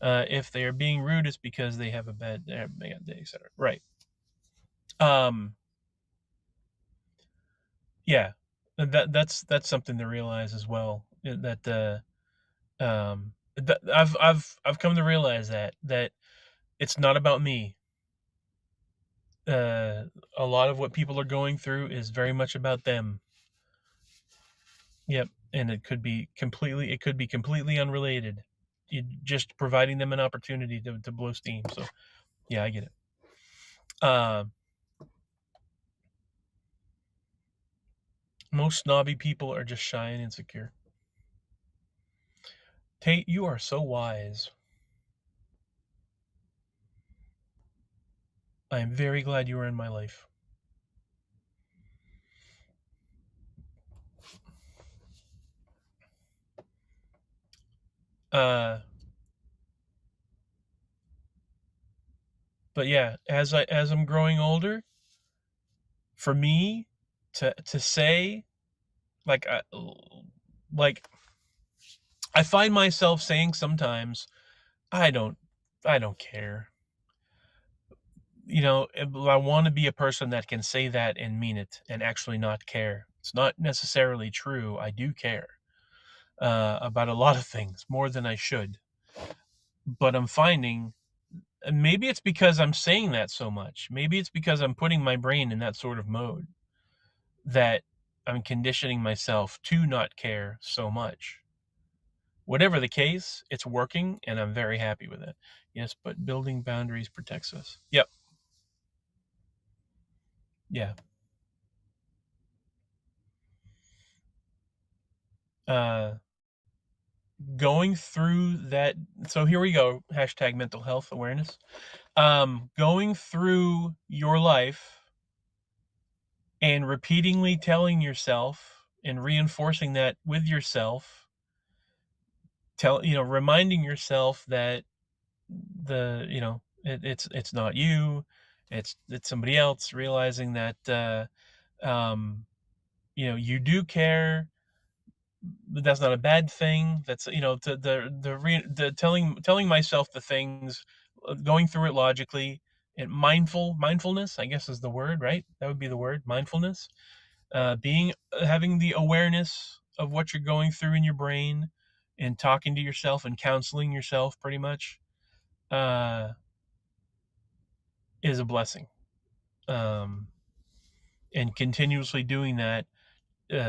If they are being rude, it's because they have a bad day, etc. Right. Um. Yeah. That's something to realize as well. That I've come to realize that it's not about me. Uh, a lot of what people are going through is very much about them. Yep, and it could be completely unrelated. You just providing them an opportunity to blow steam. So yeah, I get it. Um, most snobby people are just shy and insecure. Tate, you are so wise. I am very glad you are in my life. Uh, but yeah, as I'm growing older, for me to say like like I find myself saying sometimes, I don't I don't care. I want to be a person that can say that and mean it and actually not care. It's not necessarily true. I do care about a lot of things more than I should, but I'm finding maybe it's because I'm saying that so much. Maybe it's because I'm putting my brain in that sort of mode that I'm conditioning myself to not care so much. Whatever the case, it's working and I'm very happy with it. Yes, but building boundaries protects us. Yep. Yeah. Uh, Going through that. So here we go. Hashtag mental health awareness. Going through your life and repeatedly telling yourself and reinforcing that with yourself, reminding yourself that it's not you, it's somebody else, realizing that you do care, but that's not a bad thing. That's the telling myself the things, going through it logically, and mindfulness, I guess, is the word, right? That would be the word, mindfulness. Being Having the awareness of what you're going through in your brain, and talking to yourself and counseling yourself, pretty much, uh, is a blessing. Um, and continuously doing that,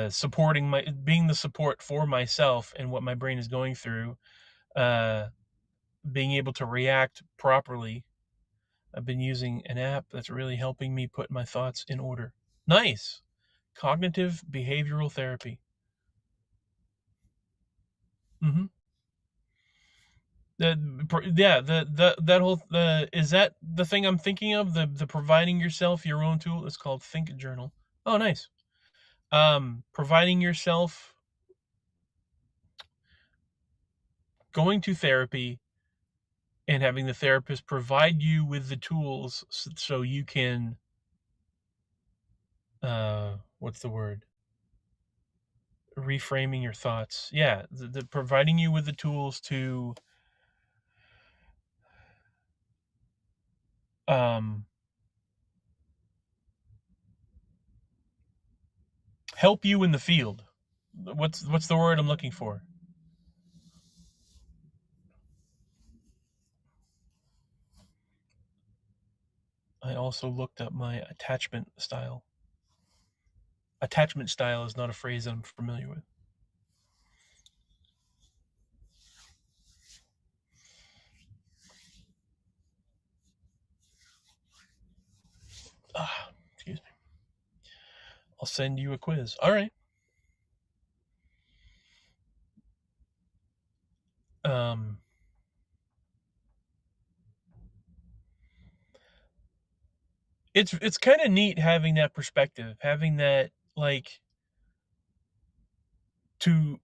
supporting being the support for myself and what my brain is going through, uh, being able to react properly. I've been using an app that's really helping me put my thoughts in order. Nice. Cognitive behavioral therapy. Mm-hmm. Yeah, the that whole is that the thing I'm thinking of, the providing yourself your own tool? It's called Think Journal. Oh, nice. Providing yourself, going to therapy, and having the therapist provide you with the tools so you can, what's the word, reframing your thoughts. Yeah, the providing you with the tools to um help you in the field. What's the word I'm looking for? I also looked up my attachment style. Attachment style is not a phrase I'm familiar with. Excuse me. I'll send you a quiz. All right. um it's kind of neat having that perspective, having that, like, to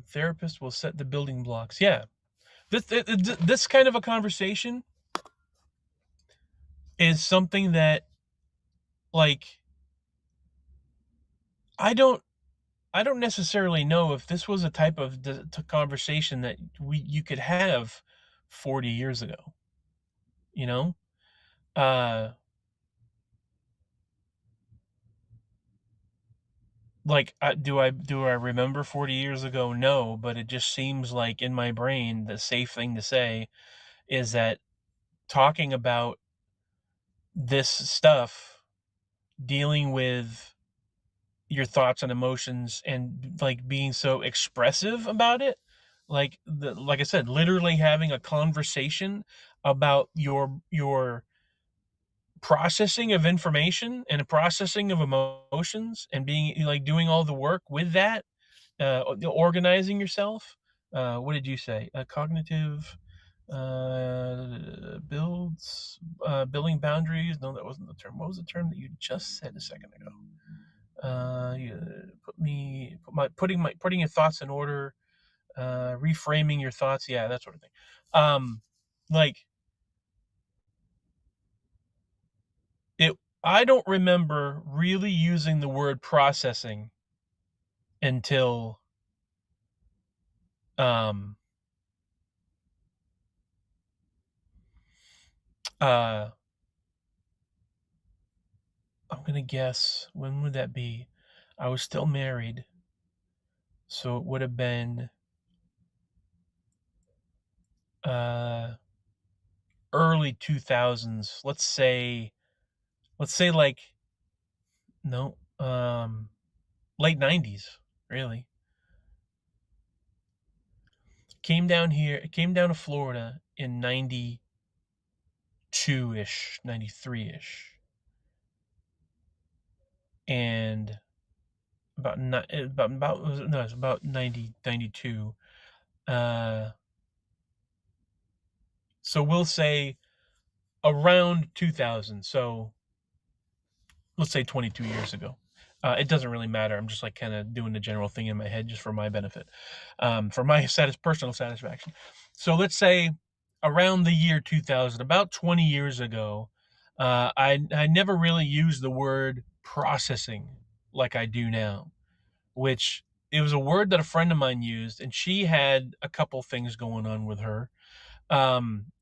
therapist will set the building blocks. Yeah, this kind of a conversation is something that, like, I don't I don't necessarily know if this was a type of conversation that you could have 40 years ago, you know? Uh like, do I remember 40 years ago? No, but it just seems like in my brain the safe thing to say is that talking about this stuff, dealing with your thoughts and emotions, and, like, being so expressive about it, like I said, literally having a conversation about your processing of information and a processing of emotions, and being, like, doing all the work with that, organizing yourself. What did you say? Cognitive, building boundaries. No, that wasn't the term. What was the term that you just said a second ago? You putting your thoughts in order, reframing your thoughts. Yeah, that sort of thing. Like, it. I don't remember really using the word processing until, um uh I'm gonna guess, when would that be? I was still married, so it would have been, uh early 2000s. Let's say like no, late 90s, really. Came down here, came down to Florida in 92-ish, 93-ish. And about no, it's about 90 92. Uh so we'll say around 2000. So let's say 22 years ago. It doesn't really matter. I'm just like kind of doing the general thing in my head just for my benefit, for my personal satisfaction. So let's say around the year 2000, about 20 years ago, I never really used the word processing like I do now, which it was a word that a friend of mine used, and she had a couple things going on with her.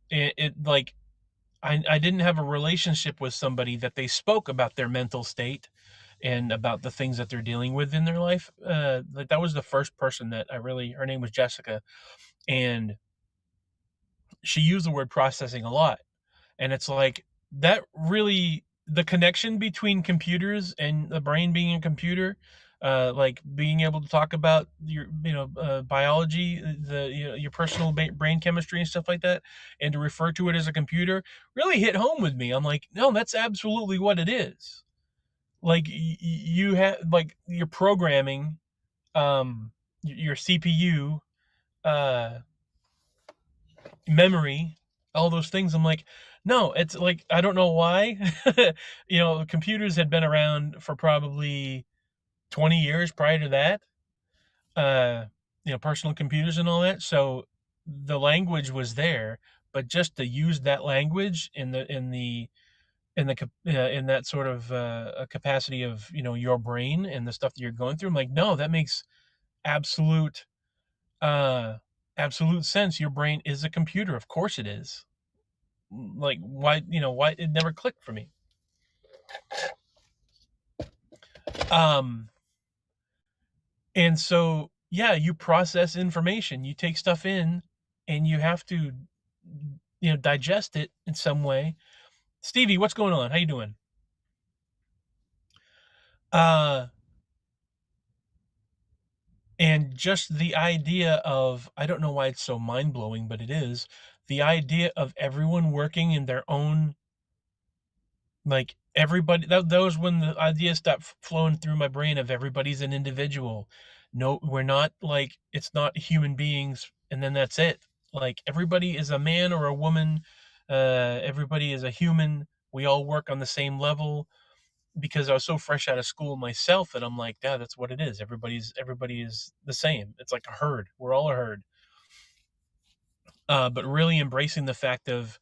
It like I didn't have a relationship with somebody that they spoke about their mental state and about the things that they're dealing with in their life. Like that was the first person that I really. Her name was Jessica, and she used the word processing a lot. And it's like that really the connection between computers and the brain being a computer, like being able to talk about your biology, your personal brain chemistry and stuff like that, and to refer to it as a computer really hit home with me. I'm like, no, that's absolutely what it is. Like you have like your programming, your CPU, uh memory, all those things. I'm like, no, it's like I don't know why. Computers had been around for probably 20 years prior to that. Uh, personal computers and all that. So the language was there, but just to use that language in that sort of a capacity of your brain and the stuff that you're going through. I'm like, no, that makes absolute uh absolute sense. Your brain is a computer, of course it is. Like why it never clicked for me. um and so yeah, you process information, you take stuff in, and you have to digest it in some way. Stevie, what's going on? How you doing? uh and just the idea of, I don't know why it's so mind-blowing, but it is, the idea of everyone working in their own, like everybody, that was when the idea stopped flowing through my brain of everybody's an individual. No, we're not, like, it's not human beings and then that's it. Like everybody is a man or a woman. Everybody is a human. We all work on the same level. Because I was so fresh out of school myself that I'm like, yeah, that's what it is. Everybody is the same. It's like a herd. We're all a herd. But really embracing the fact of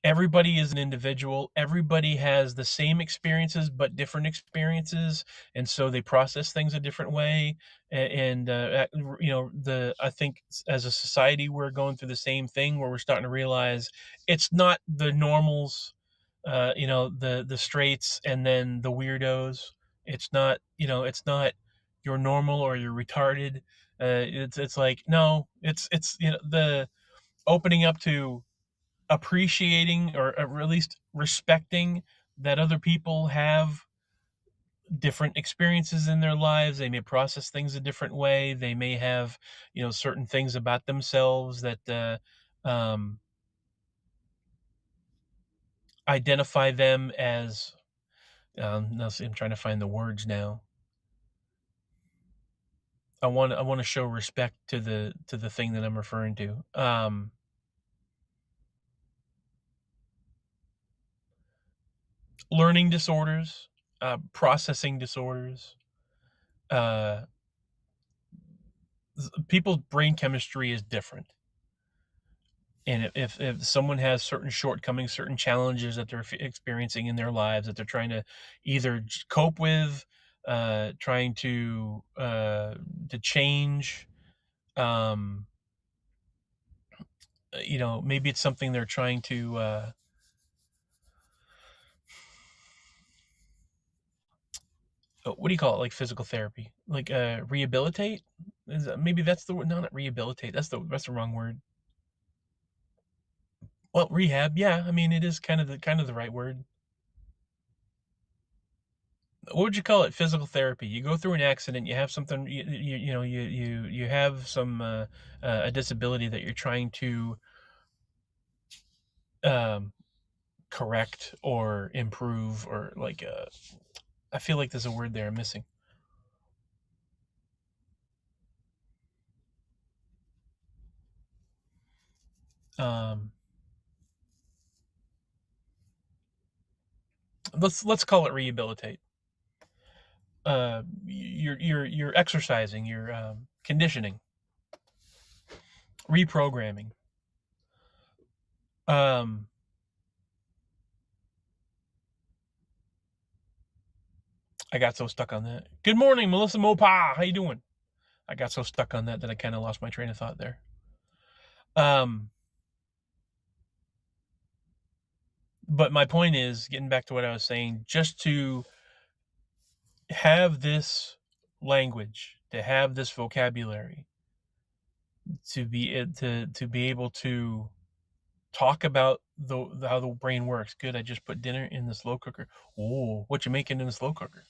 everybody is an individual. Everybody has the same experiences but different experiences, and so they process things a different way. And the I think as a society we're going through the same thing where we're starting to realize it's not the normals, the straights and then the weirdos. It's not you're normal or you're retarded. It's like, no, it's the opening up to appreciating, or at least respecting, that other people have different experiences in their lives. They may process things a different way. They may have certain things about themselves that um, identify them as, now see, I'm trying to find the words now. I want to show respect to the thing that I'm referring to. Learning disorders, processing disorders. Uh, People's brain chemistry is different, and if someone has certain shortcomings, certain challenges that they're experiencing in their lives that they're trying to either cope with, trying to change, um, maybe it's something they're trying to, what do you call it, like physical therapy, like rehabilitate. Maybe that's the word. No, not rehabilitate. That's the wrong word. Well, rehab, yeah. I mean, it is kind of the right word. What would you call it? Physical therapy. You go through an accident, you have something, you have some a disability that you're trying to um, correct or improve, or like I feel like there's a word there I'm missing. Um, let's call it rehabilitate. You're exercising, you're conditioning, reprogramming. Um, I got so stuck on that. Good morning, Melissa Mopa. How you doing? I got so stuck on that I kind of lost my train of thought there. Um, but my point is, getting back to what I was saying, just to have this language, to have this vocabulary, to be able to talk about how the brain works. Good. I just put dinner in the slow cooker. Oh, what you making in the slow cooker?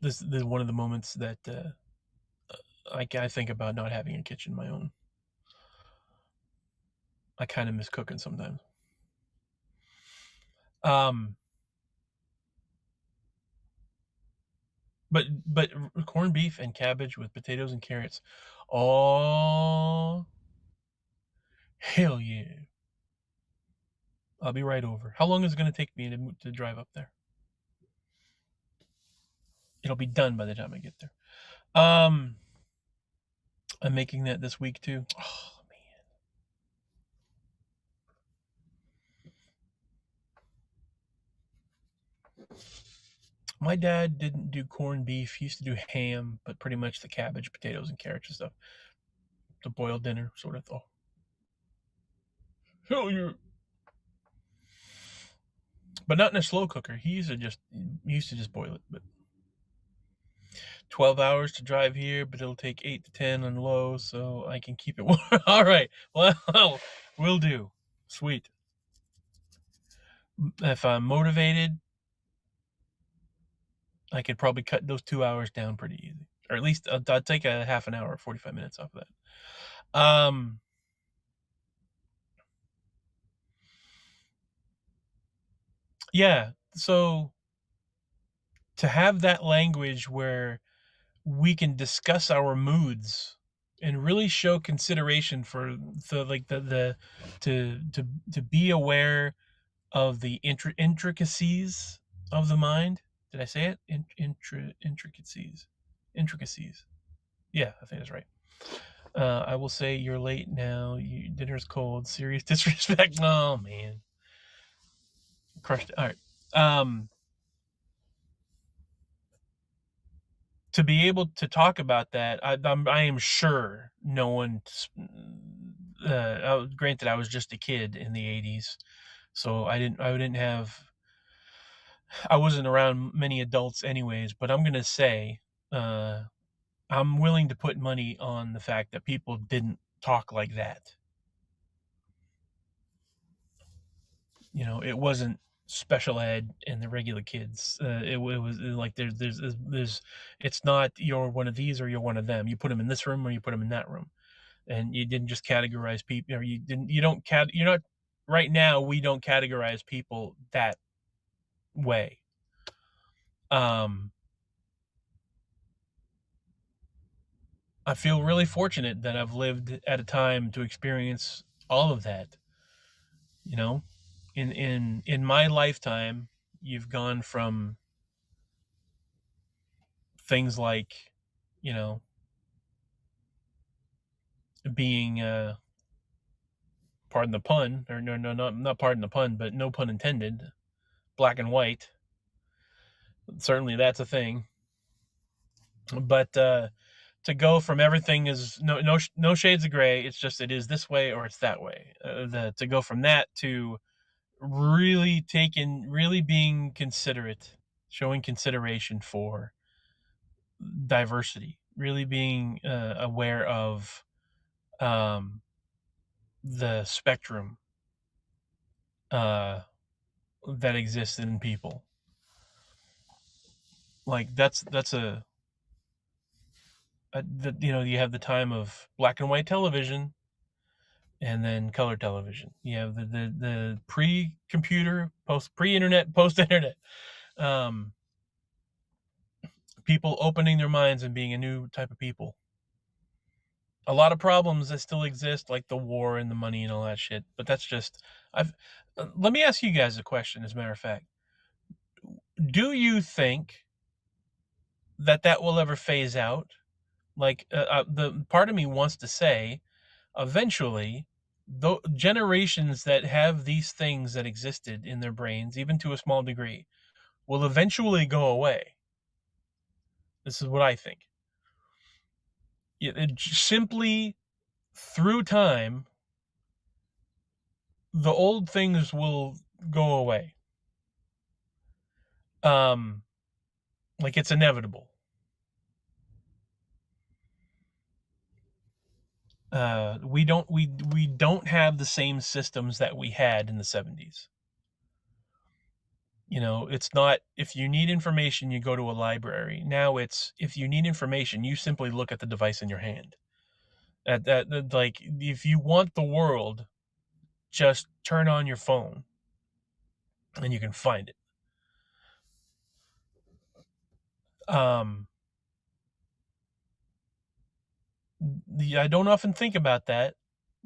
This is one of the moments that I think about not having a kitchen of my own. I kind of miss cooking sometimes. Um, but corned beef and cabbage with potatoes and carrots. Oh, hell yeah! I'll be right over. How long is it going to take me to drive up there? It'll be done by the time I get there. Um, I'm making that this week too. Oh man, my dad didn't do corned beef. He used to do ham, but pretty much the cabbage, potatoes, and carrots and stuff. The boiled dinner sort of thing. Hell yeah! But not in a slow cooker. He used to just boil it. But 12 hours to drive here, but it'll take 8 to 10 on low, so I can keep it warm. All right. Well, will do. Sweet. If I'm motivated, I could probably cut those 2 hours down pretty easy. Or at least I'll take a half an hour, 45 minutes off of that. Yeah. So to have that language where we can discuss our moods and really show consideration for the to be aware of the intricacies of the mind. Did I say it? Intricacies. Yeah, I think that's right. I will say you're late now. Dinner's cold. Serious disrespect. Oh man, crushed it. All right. To be able to talk about that, I am sure no one. Granted, I was just a kid in the '80s, so I wasn't around many adults anyways. But I'm gonna say, uh, I'm willing to put money on the fact that people didn't talk like that. It wasn't special ed and the regular kids. It was like there's it's not you're one of these or you're one of them. You put them in this room or you put them in that room, and you didn't just categorize people. Or you don't you're not right now. We don't categorize people that way. Um, I feel really fortunate that I've lived at a time to experience all of that. You know, in my lifetime, you've gone from things like, you know, being pardon the pun, or no, not pardon the pun, but no pun intended, black and white. Certainly, that's a thing. But to go from everything is no shades of gray. It's just it is this way or it's that way. To go from that to really being considerate, showing consideration for diversity, really being aware of um, the spectrum uh, that exists in people. Like that's you have the time of black and white television and then color television. You have the pre-computer, pre-internet, post-internet. Um, People opening their minds and being a new type of people. A lot of problems that still exist, like the war and the money and all that shit. But that's just I've. Let me ask you guys a question. As a matter of fact, do you think that will ever phase out? Like the part of me wants to say, eventually, the generations that have these things that existed in their brains, even to a small degree, will eventually go away. This is what I think. It simply through time, the old things will go away. Um, like it's inevitable. We don't have the same systems that we had in the 70s. It's not if you need information, you go to a library. Now it's if you need information, you simply look at the device in your hand. Like if you want the world, just turn on your phone and you can find it. Um, I don't often think about that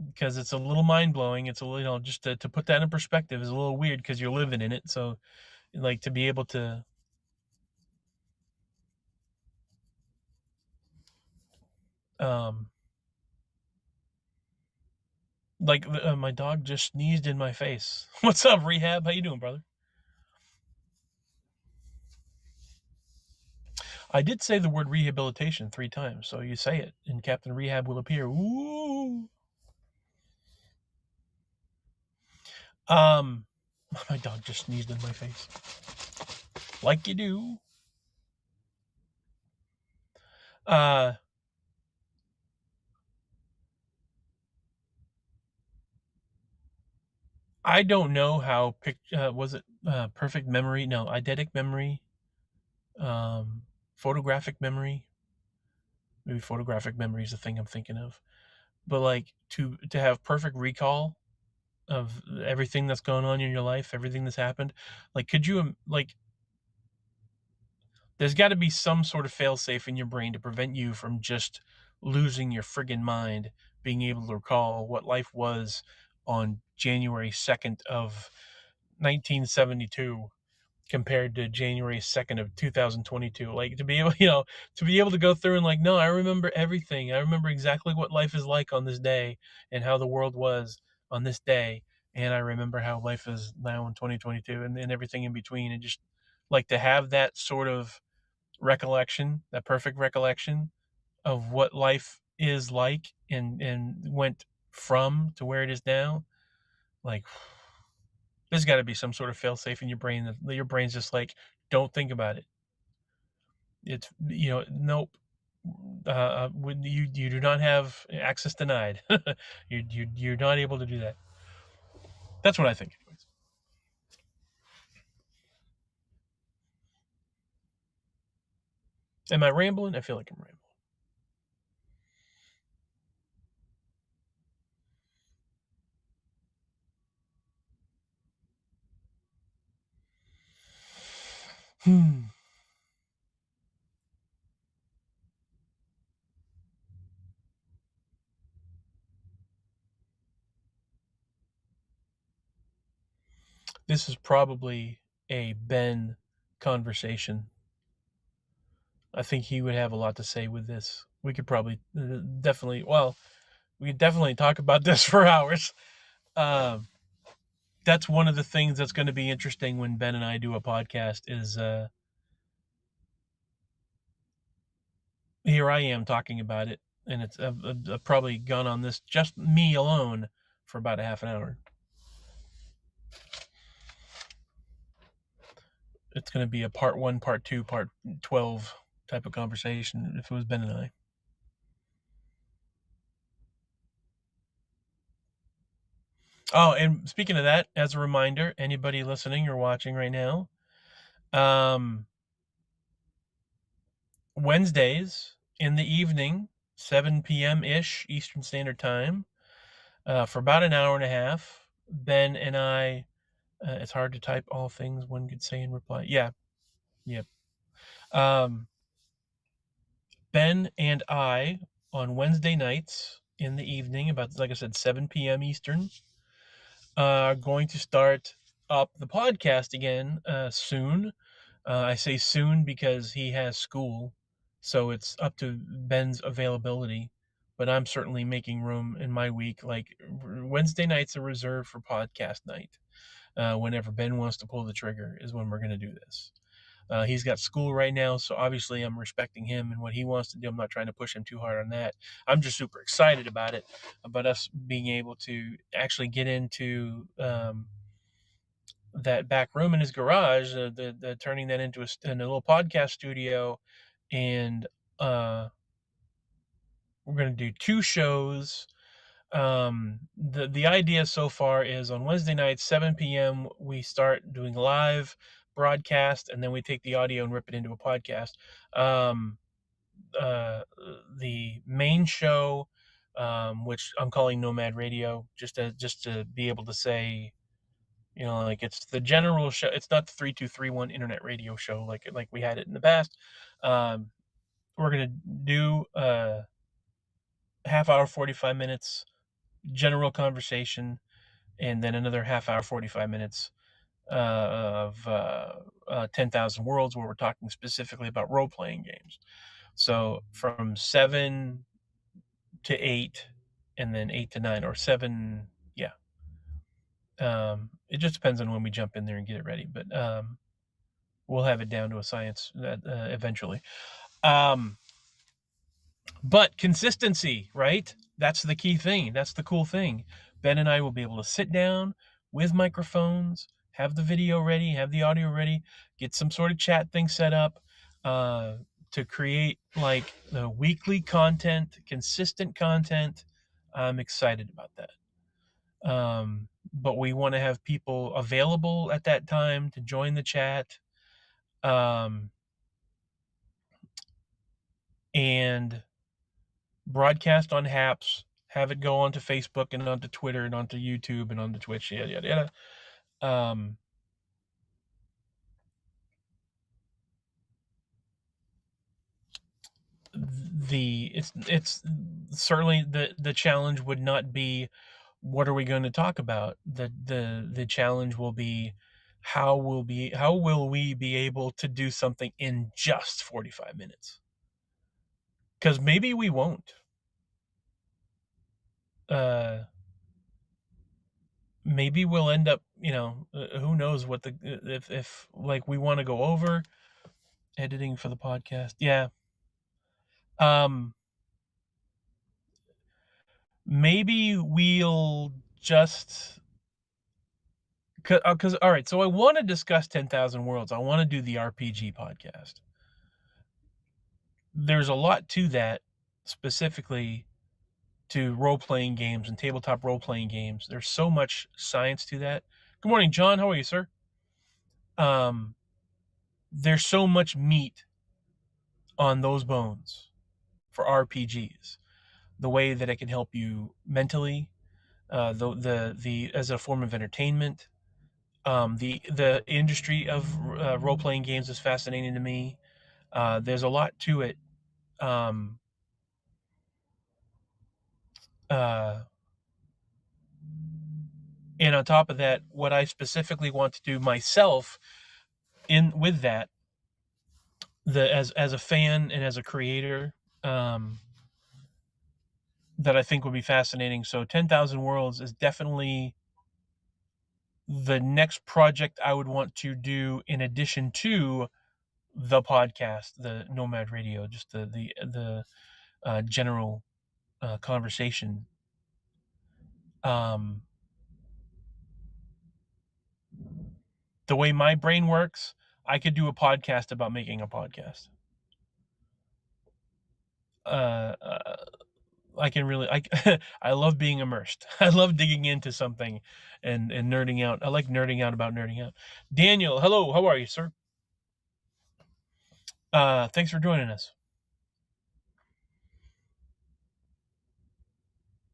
because it's a little mind blowing. It's a little, just to put that in perspective is a little weird because you're living in it. So, like to be able to, um, like my dog just sneezed in my face. What's up, Rehab? How you doing, brother? I did say the word rehabilitation 3 times, so you say it, and Captain Rehab will appear. Ooh. Um, my dog just sneezed in my face, like you do. Uh, I don't know how was it perfect memory? No, eidetic memory, um, photographic memory. Maybe photographic memory is the thing I'm thinking of. But like to have perfect recall of everything that's going on in your life, everything that's happened. Like, could you like? There's got to be some sort of failsafe in your brain to prevent you from just losing your friggin' mind, being able to recall what life was on January 2nd of 1972 compared to January 2nd of 2022. Like to be able, to be able to go through and like, no, I remember everything. I remember exactly what life is like on this day and how the world was on this day. And I remember how life is now in 2022 and everything in between. And just like to have that sort of recollection, that perfect recollection of what life is like and went from to where it is now. Like there's got to be some sort of failsafe in your brain that your brain's just like, don't think about it. It's nope. When you do not have access denied. You're not able to do that. That's what I think, anyways. Am I rambling? I feel like I'm rambling. This is probably a Ben conversation. I think he would have a lot to say with this. We could probably definitely, well, we could definitely talk about this for hours. Um, that's one of the things that's going to be interesting when Ben and I do a podcast is here I am talking about it, and it's I've probably gone on this just me alone for about a half an hour. It's going to be a part 1, part 2, part 12 type of conversation if it was Ben and I. Oh, and speaking of that, as a reminder, anybody listening or watching right now, um, Wednesdays in the evening, 7 p.m. ish Eastern Standard Time, for about an hour and a half, Ben and I. It's hard to type all things one could say in reply. Yeah, yep. Um, Ben and I on Wednesday nights in the evening, about like I said, 7 p.m. Eastern, are going to start up the podcast again soon. I say soon because he has school, so it's up to Ben's availability. But I'm certainly making room in my week. Like Wednesday nights are reserved for podcast night. Whenever Ben wants to pull the trigger is when we're going to do this. He's got school right now, so obviously I'm respecting him and what he wants to do. I'm not trying to push him too hard on that. I'm just super excited about us being able to actually get into that back room in his garage, the turning that into a little podcast studio, and we're going to do 2 shows. The idea so far is on Wednesday nights, 7 p.m. we start doing live broadcast, and then we take the audio and rip it into a podcast. Um, the main show, which I'm calling Nomad Radio, just to be able to say, like it's the general show. It's not the 3231 internet radio show like we had it in the past. Um, we're gonna do half hour, 45 minutes general conversation, and then another half hour, 45 minutes of 10,000 Worlds, where we're talking specifically about role playing games. So from 7 to 8, and then 8 to 9, or 7. Yeah. It just depends on when we jump in there and get it ready, but we'll have it down to a science eventually. But consistency, right? That's the key thing. That's the cool thing. Ben and I will be able to sit down with microphones, have the video ready, have the audio ready, get some sort of chat thing set up to create like the weekly content, consistent content. I'm excited about that. But we want to have people available at that time to join the chat. And broadcast on Haps, have it go onto Facebook and onto Twitter and onto YouTube and onto Twitch, yada yada yada. It's certainly the challenge would not be what are we going to talk about. The challenge will be how will we be able to do something in just 45 minutes, because maybe we won't. Maybe we'll end up, who knows what if like we want to go over editing for the podcast. Yeah. Maybe we'll just because all right, so I want to discuss 10,000 Worlds. I want to do the RPG podcast. There's a lot to that, specifically to role-playing games and tabletop role-playing games. There's so much science to that. Good morning, John. How are you, sir? There's so much meat on those bones for RPGs. The way that it can help you mentally, the as a form of entertainment. The industry of role playing games is fascinating to me. There's a lot to it. Um, uh, and on top of that, what I specifically want to do myself in with that, as a fan and as a creator, that I think would be fascinating. So 10,000 Worlds is definitely the next project I would want to do in addition to the podcast, the Nomad Radio, just the general conversation. The way my brain works, I could do a podcast about making a podcast. I can really I love being immersed. I love digging into something and nerding out. I like nerding out about nerding out. Daniel, hello, how are you, sir? Thanks for joining us.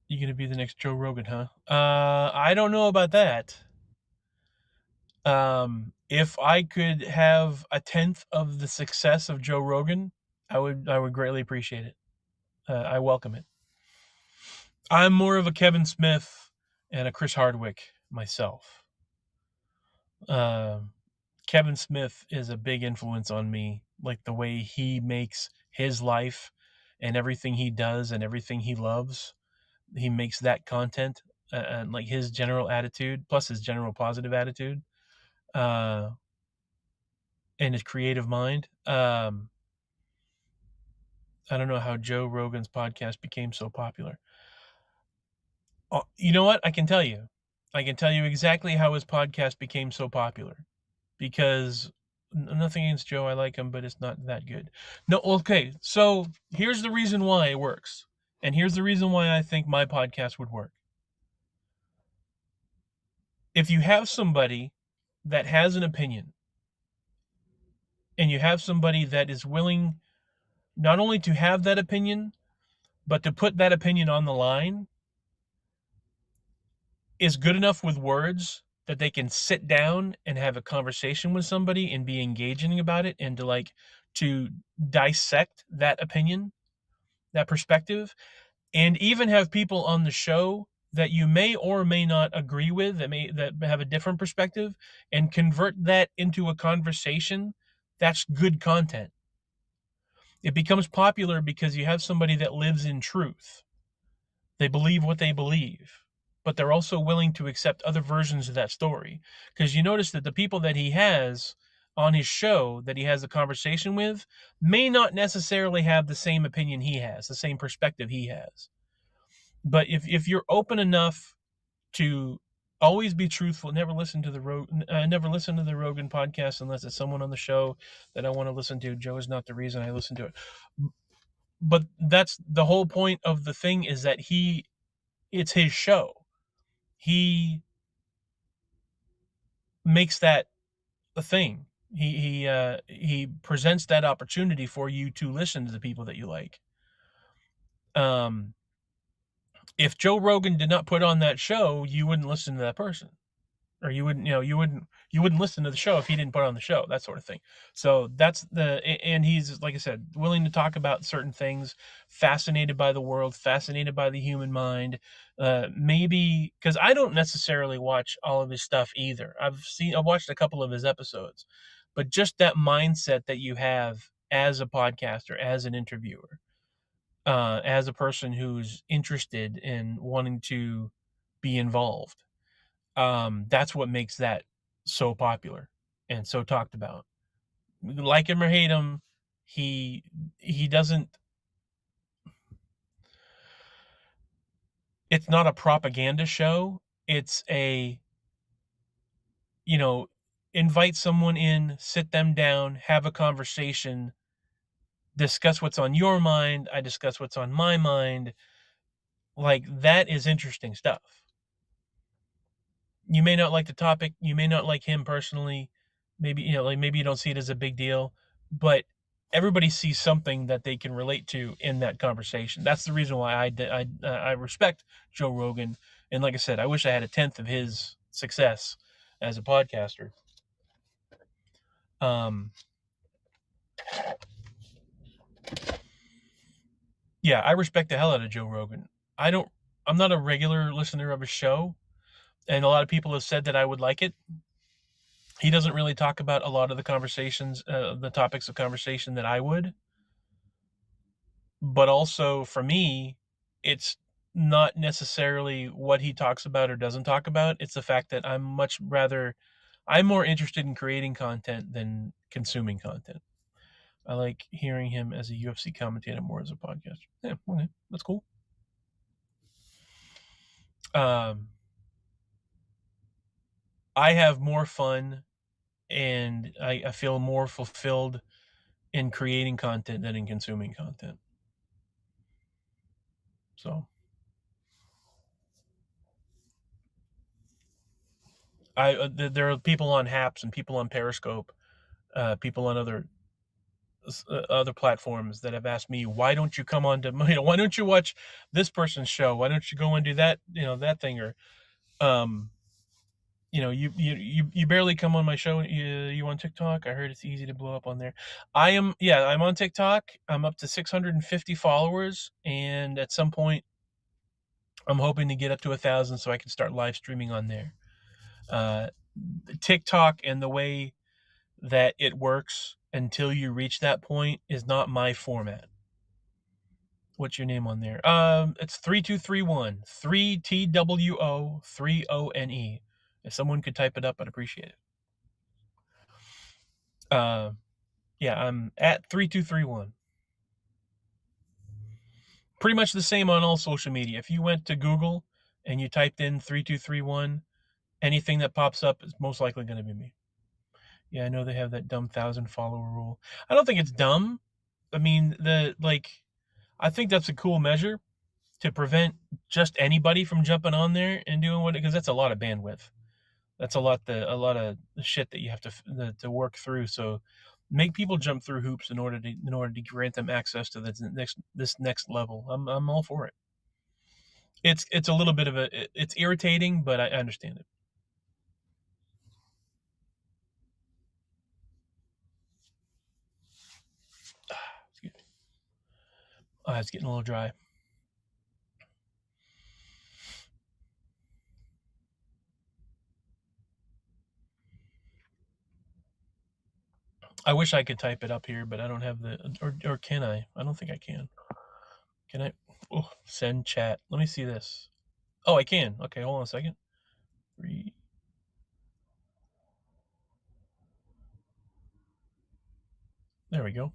You gonna be the next Joe Rogan, huh? I don't know about that. If I could have a tenth of the success of Joe Rogan, I would greatly appreciate it. I welcome it. I'm more of a Kevin Smith and a Chris Hardwick myself. Um, Kevin Smith is a big influence on me, like the way he makes his life and everything he does and everything he loves. He makes that content and like his general attitude, plus his general positive attitude, uh, and his creative mind. I don't know how Joe Rogan's podcast became so popular. You know what? I can tell you. I can tell you exactly how his podcast became so popular. Because nothing against Joe, I like him, but it's not that good. No, okay. So here's the reason why it works, and here's the reason why I think my podcast would work. If you have somebody that has an opinion, and you have somebody that is willing not only to have that opinion, but to put that opinion on the line, is good enough with words that they can sit down and have a conversation with somebody and be engaging about it and to dissect that opinion, that perspective, and even have people on the show that you may or may not agree with, that have a different perspective, and convert that into a conversation. That's good content. It becomes popular because you have somebody that lives in truth. They believe what they believe, but they're also willing to accept other versions of that story. Because you notice that the people that he has on his show that he has a conversation with may not necessarily have the same opinion he has, the same perspective he has. But if you're open enough to always be truthful, never listen to the Rogan podcast unless it's someone on the show that I want to listen to. Joe is not the reason I listen to it. But that's the whole point of the thing, is that it's his show. He makes that a thing. He presents that opportunity for you to listen to the people that you like. Um, if Joe Rogan did not put on that show, you wouldn't listen to that person, or you wouldn't listen to the show if he didn't put on the show, that sort of thing. So and he's, like I said, willing to talk about certain things, fascinated by the world, fascinated by the human mind. Maybe because I don't necessarily watch all of his stuff either. I've watched a couple of his episodes, but just that mindset that you have as a podcaster, as an interviewer, as a person who's interested in wanting to be involved, that's what makes that so popular and so talked about. Like him or hate him, he doesn't. It's not a propaganda show. It's a, you know, invite someone in, sit them down, have a conversation, discuss what's on your mind. I discuss what's on my mind. Like, that is interesting stuff. You may not like the topic. You may not like him personally. Maybe, maybe you don't see it as a big deal, but everybody sees something that they can relate to in that conversation. That's the reason why I respect Joe Rogan. And like I said, I wish I had a tenth of his success as a podcaster. Yeah, I respect the hell out of Joe Rogan. I'm not a regular listener of his show, and a lot of people have said that I would like it. He doesn't really talk about a lot of the topics of conversation that I would. But also for me, it's not necessarily what he talks about or doesn't talk about. It's the fact that I'm more interested in creating content than consuming content. I like hearing him as a UFC commentator more as a podcaster. Yeah, okay, that's cool. I have more fun, and I feel more fulfilled in creating content than in consuming content. So there are people on Haps and people on Periscope, people on other platforms that have asked me, why don't you come on to, why don't you watch this person's show? Why don't you go and do that, that thing? Or, um, you barely come on my show. You on TikTok? I heard it's easy to blow up on there. I'm on TikTok. I'm up to 650 followers. And at some point I'm hoping to get up to 1,000 so I can start live streaming on there. Uh, TikTok and the way that it works until you reach that point is not my format. What's your name on there? It's 3231 3TWO 3ONE. If someone could type it up, I'd appreciate it. Yeah, I'm at 3231. Pretty much the same on all social media. If you went to Google and you typed in 3231, anything that pops up is most likely going to be me. Yeah, I know they have that dumb 1,000-follower rule. I don't think it's dumb. I mean, I think that's a cool measure to prevent just anybody from jumping on there and doing what, because that's a lot of bandwidth. That's a lot of shit that you have to work through. So make people jump through hoops in order to grant them access to this next level. I'm all for it. It's a little bit of it's irritating, but I understand it. It's getting a little dry. I wish I could type it up here, but I don't have or can I? I don't think I can. Can I? Oh, send chat. Let me see this. Oh, I can. Okay, hold on a second. There we go.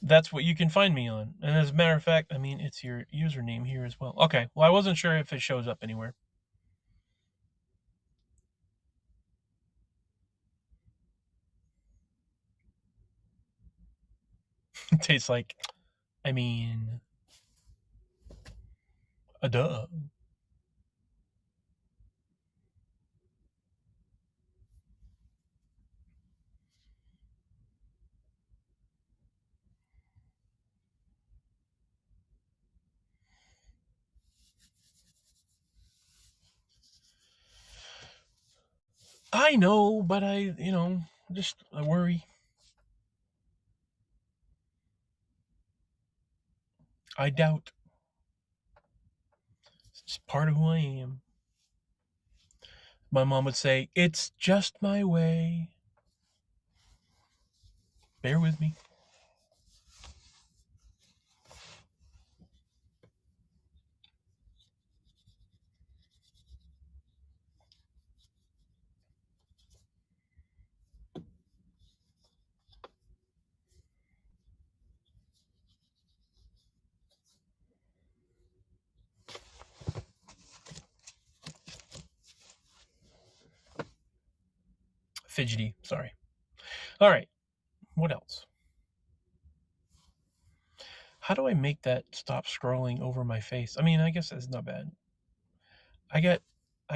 That's what you can find me on. And as a matter of fact, I mean, it's your username here as well. Okay, well, I wasn't sure if it shows up anywhere. It tastes like, I mean, a duh. I know, but I worry. I doubt. It's part of who I am. My mom would say, it's just my way. Bear with me. Fidgety, sorry. All right, what else? How do I make that stop scrolling over my face? I mean, I guess that's not bad. I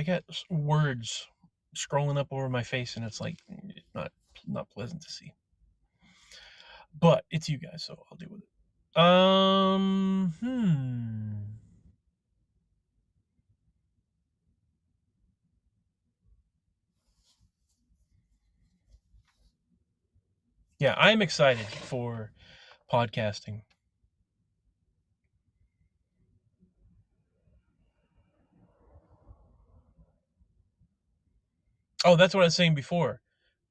got words scrolling up over my face, and it's like not pleasant to see. But it's you guys, so I'll deal with it. Yeah, I'm excited for podcasting. Oh, that's what I was saying before.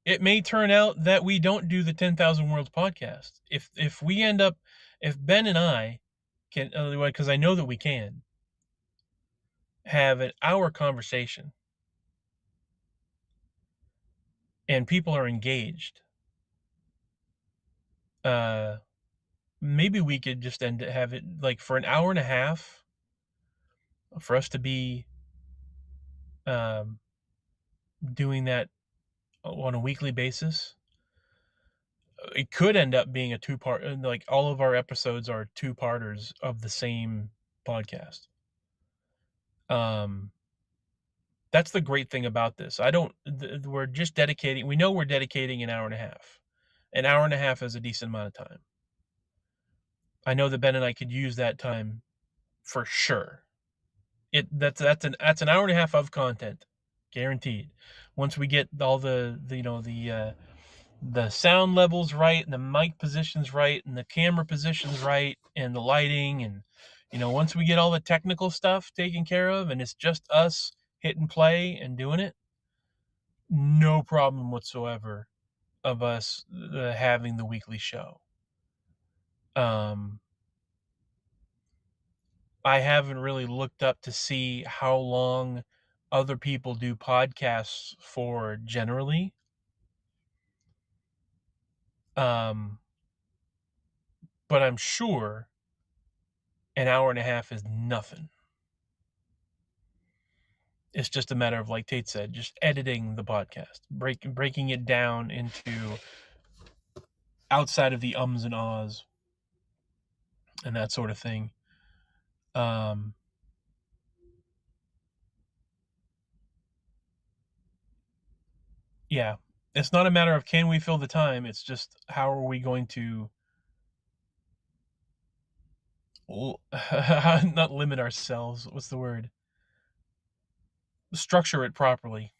It may turn out that we don't do the 10,000 Worlds podcast. If we end up, if Ben and I can, because I know that we can, have an hour conversation and people are engaged, maybe we could just have it like for an hour and a half for us to be doing that on a weekly basis, it could end up being a two-part, like all of our episodes are two-parters of the same podcast. That's the great thing about this. We're just dedicating, we know we're dedicating an hour and a half. An hour and a half is a decent amount of time. I know that Ben and I could use that time for sure. That's an hour and a half of content, guaranteed. Once we get all the sound levels right and the mic positions right and the camera positions right and the lighting, and once we get all the technical stuff taken care of and it's just us hitting play and doing it, no problem whatsoever of us having the weekly show. I haven't really looked up to see how long other people do podcasts for generally. But I'm sure an hour and a half is nothing. It's just a matter of, like Tate said, just editing the podcast, breaking it down into outside of the ums and ahs and that sort of thing. Yeah, it's not a matter of can we fill the time. It's just how are we going to not limit ourselves. What's the word? Structure it properly.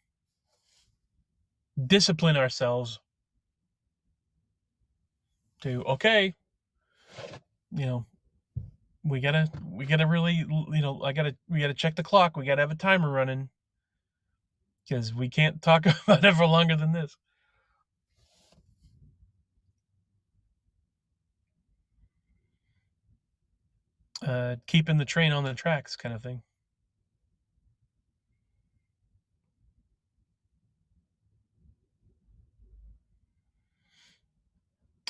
Discipline ourselves to, okay, we gotta really, we gotta check the clock. We gotta have a timer running because we can't talk about it for longer than this. Keeping the train on the tracks kind of thing.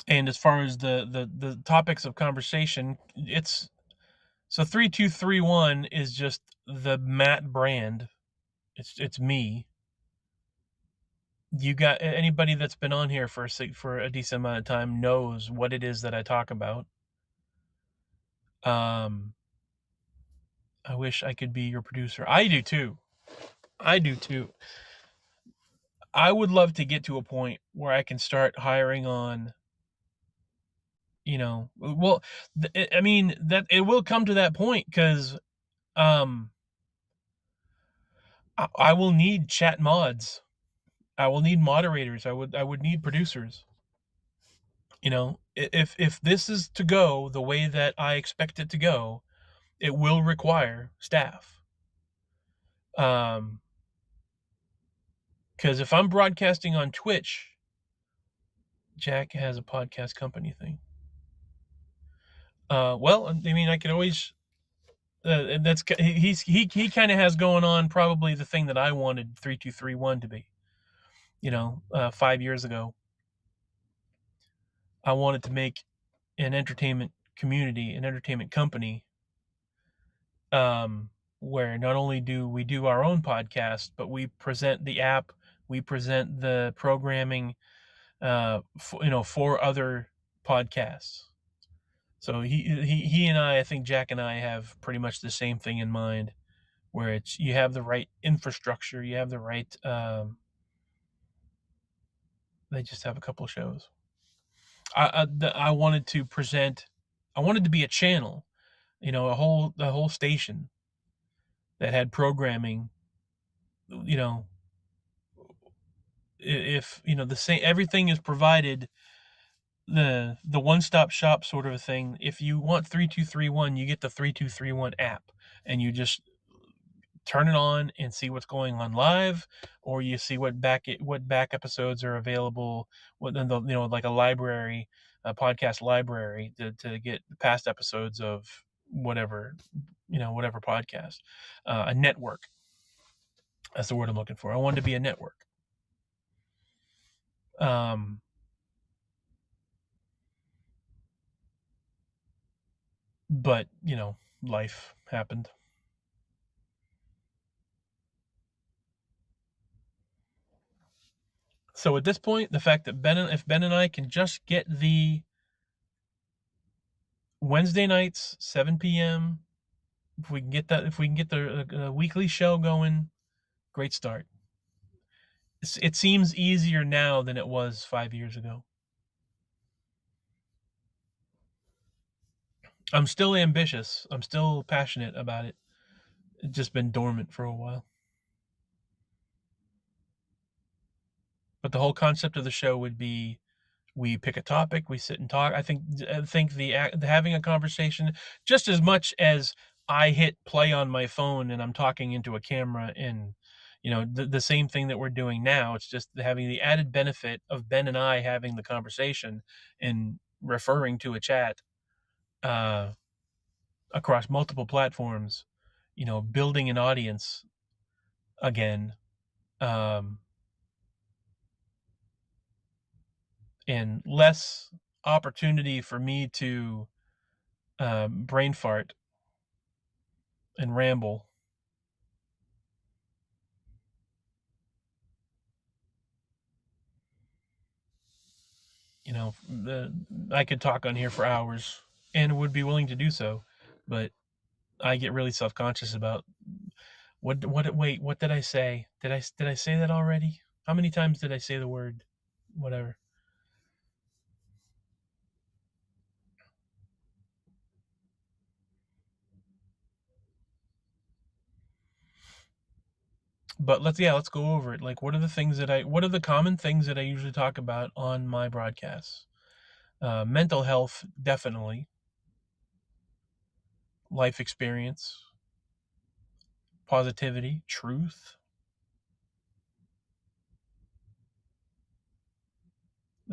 And as far as the topics of conversation, it's so 3231 is just the Matt brand. It's me. You got anybody that's been on here for a decent amount of time knows what it is that I talk about. I wish I could be your producer. I do too. I would love to get to a point where I can start hiring on, well, I mean, that it will come to that point because I will need chat mods. I will need moderators. I would need producers. If this is to go the way that I expect it to go, it will require staff. Because if I'm broadcasting on Twitch, Jack has a podcast company thing. Well, I mean, I could always. He kind of has going on probably the thing that I wanted 3231 to be. 5 years ago, I wanted to make an entertainment community, an entertainment company, where not only do we do our own podcast, but we present the app, we present the programming, for other podcasts. So he and I think Jack and I have pretty much the same thing in mind, where it's you have the right infrastructure, you have the right. They just have a couple of shows. I wanted to present. I wanted to be a channel, the whole station that had programming. If the same everything is provided, the one-stop shop sort of a thing. If you want 3231, you get the 3231 app and you just turn it on and see what's going on live, or you see what back episodes are available, what then like a library, a podcast library to get past episodes of whatever podcast, a network. That's the word I'm looking for. I wanted to be a network. But life happened. So at this point, the fact that if Ben and I can just get the Wednesday nights 7 p.m., if we can get the weekly show going, great start. It seems easier now than it was 5 years ago. I'm still ambitious. I'm still passionate about it. It's just been dormant for a while. But the whole concept of the show would be we pick a topic, we sit and talk. I think the having a conversation just as much as I hit play on my phone and I'm talking into a camera, and the same thing that we're doing now. It's just having the added benefit of Ben and I having the conversation and referring to a chat uh, across multiple platforms. Building an audience again. Um, and less opportunity for me to brain fart and ramble. I could talk on here for hours and would be willing to do so, but I get really self conscious about what. Wait, what did I say? Did I say that already? How many times did I say the word? Whatever. But let's go over it. Like, what are the common things that I usually talk about on my broadcasts? Mental health, definitely. Life experience, positivity, truth,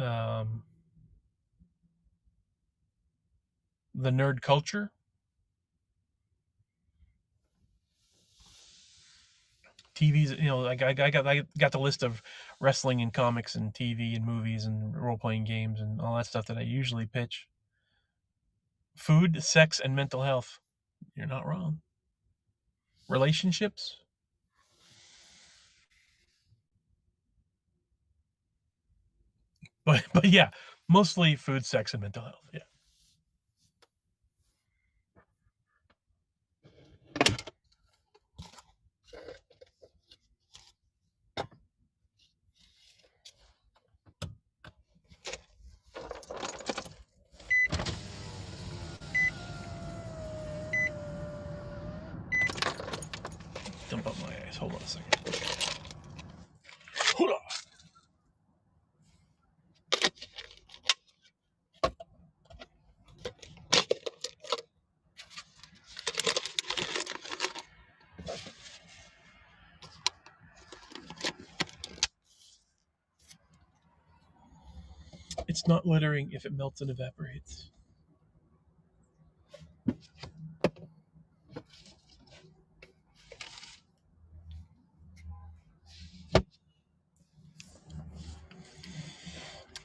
um, the nerd culture, TV's. Like I got the list of wrestling and comics and TV and movies and role playing games and all that stuff that I usually pitch. Food, sex, and mental health. You're not wrong. Relationships, but yeah, mostly food, sex, and mental health. Yeah. Dump up my eyes. Hold on a second. Hold on. It's not littering if it melts and evaporates.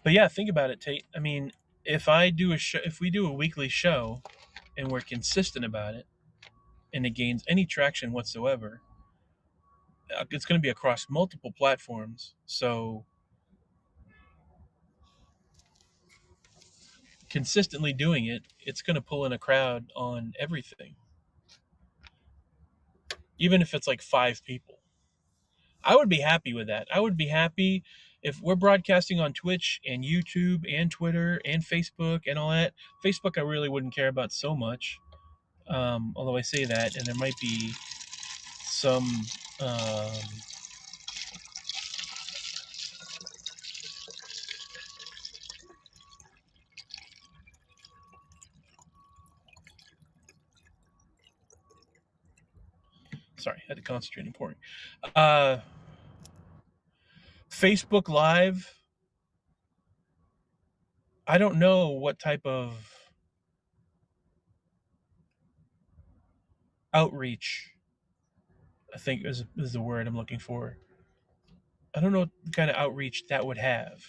But yeah, think about it, Tate. I mean, if we do a weekly show, and we're consistent about it, and it gains any traction whatsoever, it's going to be across multiple platforms. So consistently doing it, it's going to pull in a crowd on everything, even if it's like 5 people. I would be happy with that. I would be happy if we're broadcasting on Twitch and YouTube and Twitter and Facebook and all that. Facebook, I really wouldn't care about so much. Although I say that, and there might be some. Um, Sorry, I had to concentrate on pouring. Uh, Facebook Live. I don't know what type of outreach. I think is the word I'm looking for. I don't know what kind of outreach that would have.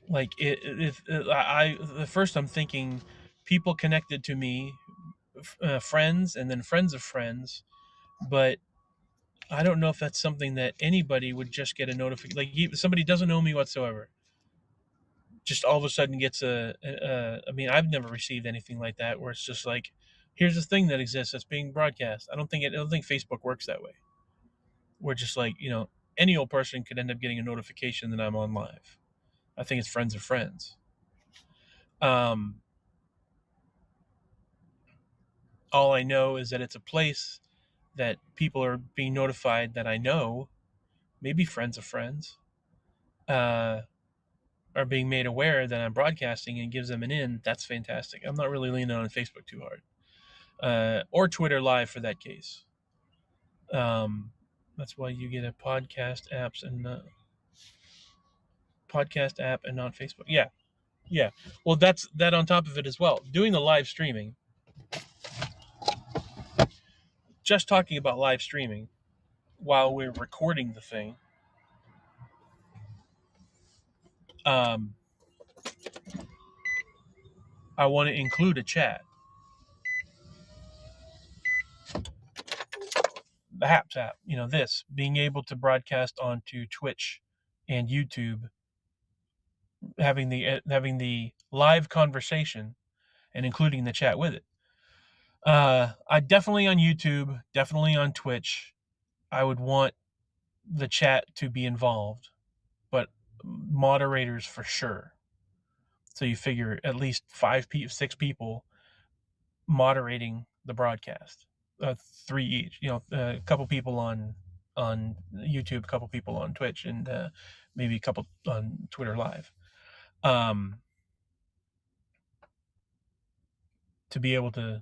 Like if I the first I'm thinking people connected to me, friends and then friends of friends, but I don't know if that's something that anybody would just get a notification. Like somebody doesn't know me whatsoever, just all of a sudden gets I mean, I've never received anything like that where it's just like, here's this thing that exists that's being broadcast. I don't think Facebook works that way. We're just like, any old person could end up getting a notification that I'm on live. I think it's friends of friends. Um, all I know is that it's a place that people are being notified that I know, maybe friends of friends, uh, are being made aware that I'm broadcasting and gives them an in. That's fantastic. I'm not really leaning on Facebook too hard, or Twitter Live for that case. Um, that's why you get a podcast app and not Facebook. Yeah, yeah. Well, that's that on top of it as well. Doing the live streaming, just talking about live streaming while we're recording the thing. Um, I want to include a chat. The Haps app, this being able to broadcast onto Twitch and YouTube, having the live conversation and including the chat with it. I definitely on YouTube, definitely on Twitch. I would want the chat to be involved, but moderators for sure. So you figure at least 6 people moderating the broadcast, 3 each. A couple people on YouTube, a couple people on Twitch, and maybe a couple on Twitter Live. To be able to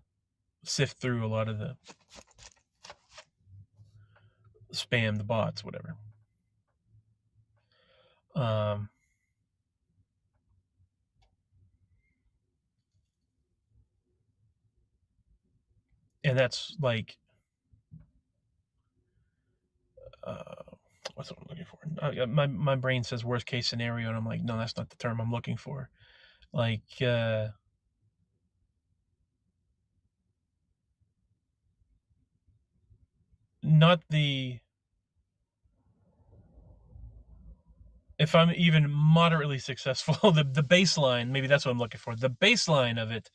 sift through a lot of the spam, the bots, whatever. Um, and that's like, what's what I'm looking for? My brain says worst case scenario, and I'm like, no, that's not the term I'm looking for. Like, not the if I'm even moderately successful, the baseline, maybe that's what I'm looking for. The baseline of it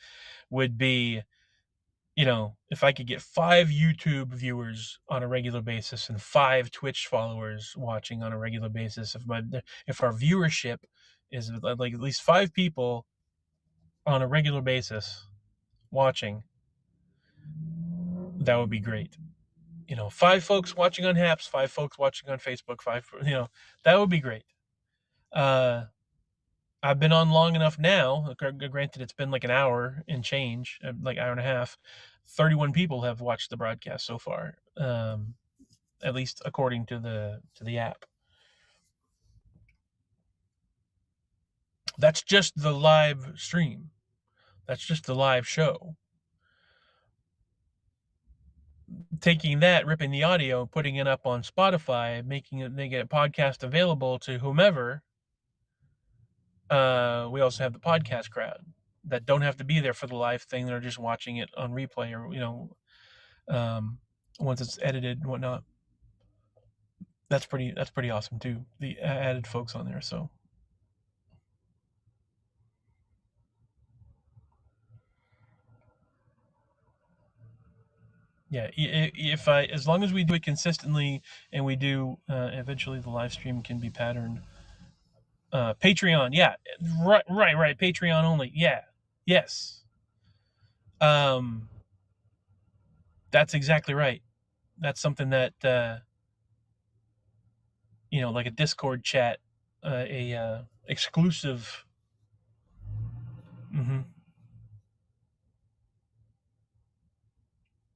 would be, if I could get 5 YouTube viewers on a regular basis and 5 Twitch followers watching on a regular basis, if our viewership is like at least 5 people on a regular basis watching, that would be great. 5 folks watching on Haps, 5 folks watching on Facebook, 5, that would be great. I've been on long enough now. Granted, it's been like an hour and change, like hour and a half. 31 people have watched the broadcast so far, at least according to the app. That's just the live stream. That's just the live show. Taking that, ripping the audio, putting it up on Spotify, making a podcast available to whomever. We also have the podcast crowd that don't have to be there for the live thing. They're just watching it on replay or, once it's edited and whatnot. That's pretty awesome too. The added folks on there. So yeah, if as long as we do it consistently and we do, eventually the live stream can be patterned. Patreon, yeah, right. Patreon only, yeah, yes. That's exactly right. That's something that like a Discord chat, a exclusive. Mm-hmm.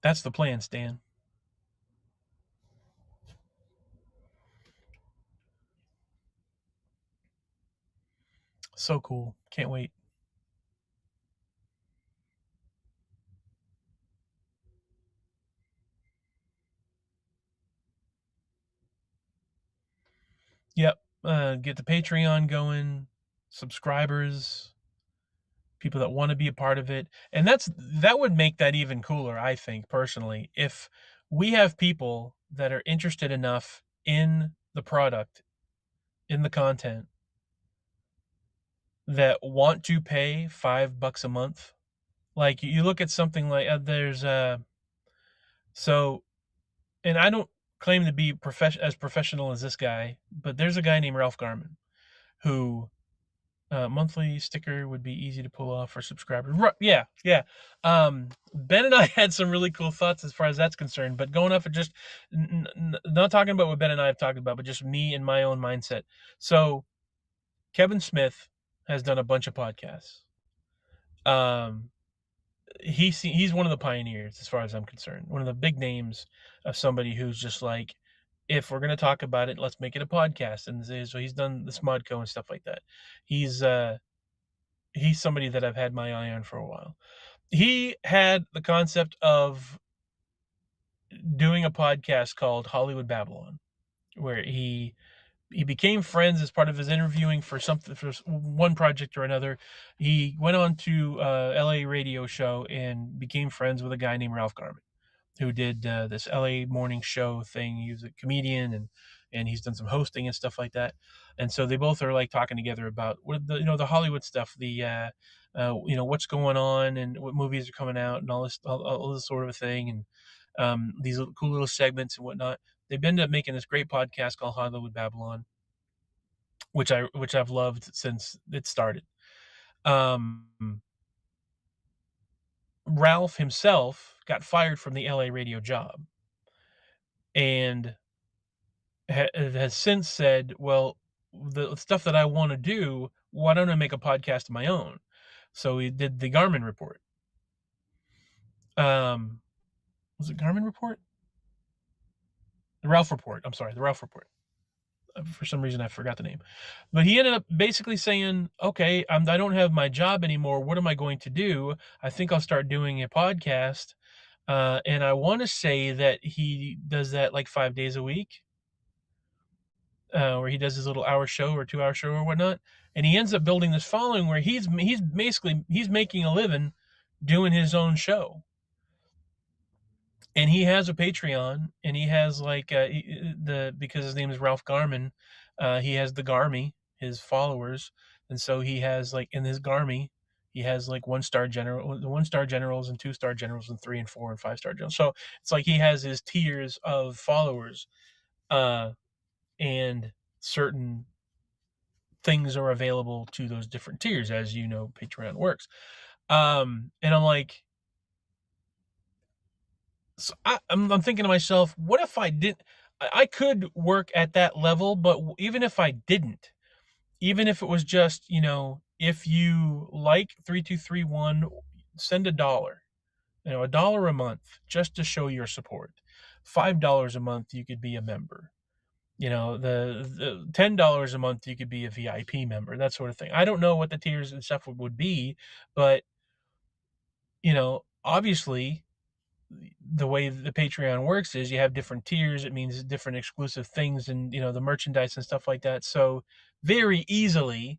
That's the plan, Stan. So cool. Can't wait. Yep. Get the Patreon going, subscribers, people that want to be a part of it. And that would make that even cooler, I think, personally, if we have people that are interested enough in the product, in the content, that want to pay $5 a month. Like you look at something like there's so, and I don't claim to be as professional as this guy, but there's a guy named Ralph Garman who monthly sticker would be easy to pull off for subscribers. Yeah, yeah. Ben and I had some really cool thoughts as far as that's concerned, but going off of just not talking about what Ben and I have talked about, but just me and my own mindset. So Kevin Smith has done a bunch of podcasts. He's one of the pioneers as far as I'm concerned. One of the big names of somebody who's just like, if we're gonna talk about it, let's make it a podcast. And so he's done the Smodco and stuff like that. He's somebody that I've had my eye on for a while. He had the concept of doing a podcast called Hollywood Babylon, where he became friends as part of his interviewing for something, for one project or another. He went on to LA radio show and became friends with a guy named Ralph Garman, who did this LA morning show thing. He was a comedian, and he's done some hosting and stuff like that. And so they both are like talking together about what the Hollywood stuff, the what's going on and what movies are coming out and all this sort of a thing, and these cool little segments and whatnot. They've ended up making this great podcast called Hollywood Babylon, which I've loved since it started. Ralph himself got fired from the LA radio job, and has since said, "Well, the stuff that I want to do, why don't I make a podcast of my own?" So he did the Garmin Report. Was it Garmin Report? The Ralph Report. I'm sorry, the Ralph Report. For some reason, I forgot the name. But he ended up basically saying, "Okay, I don't have my job anymore. What am I going to do? I think I'll start doing a podcast." And I want to say that he does that like 5 days a week, where he does his little hour show or 2 hour show or whatnot. And he ends up building this following where he's basically he's making a living doing his own show. And he has a Patreon, and he has like because his name is Ralph Garman, he has the Garmy, his followers, and so he has like in his Garmy, he has like 1-star generals and 2-star generals and 3 and 4 and 5-star generals. So it's like he has his tiers of followers, and certain things are available to those different tiers, as you know, Patreon works. And I'm like, so I'm thinking to myself, what if I did? I could work at that level, but even if I didn't, even if it was just, if you like 3231, send $1, $1 a month just to show your support. $5 a month, you could be a member. The $10 a month, you could be a VIP member, that sort of thing. I don't know what the tiers and stuff would be, but obviously the way the Patreon works is you have different tiers. It means different exclusive things, and the merchandise and stuff like that. So very easily,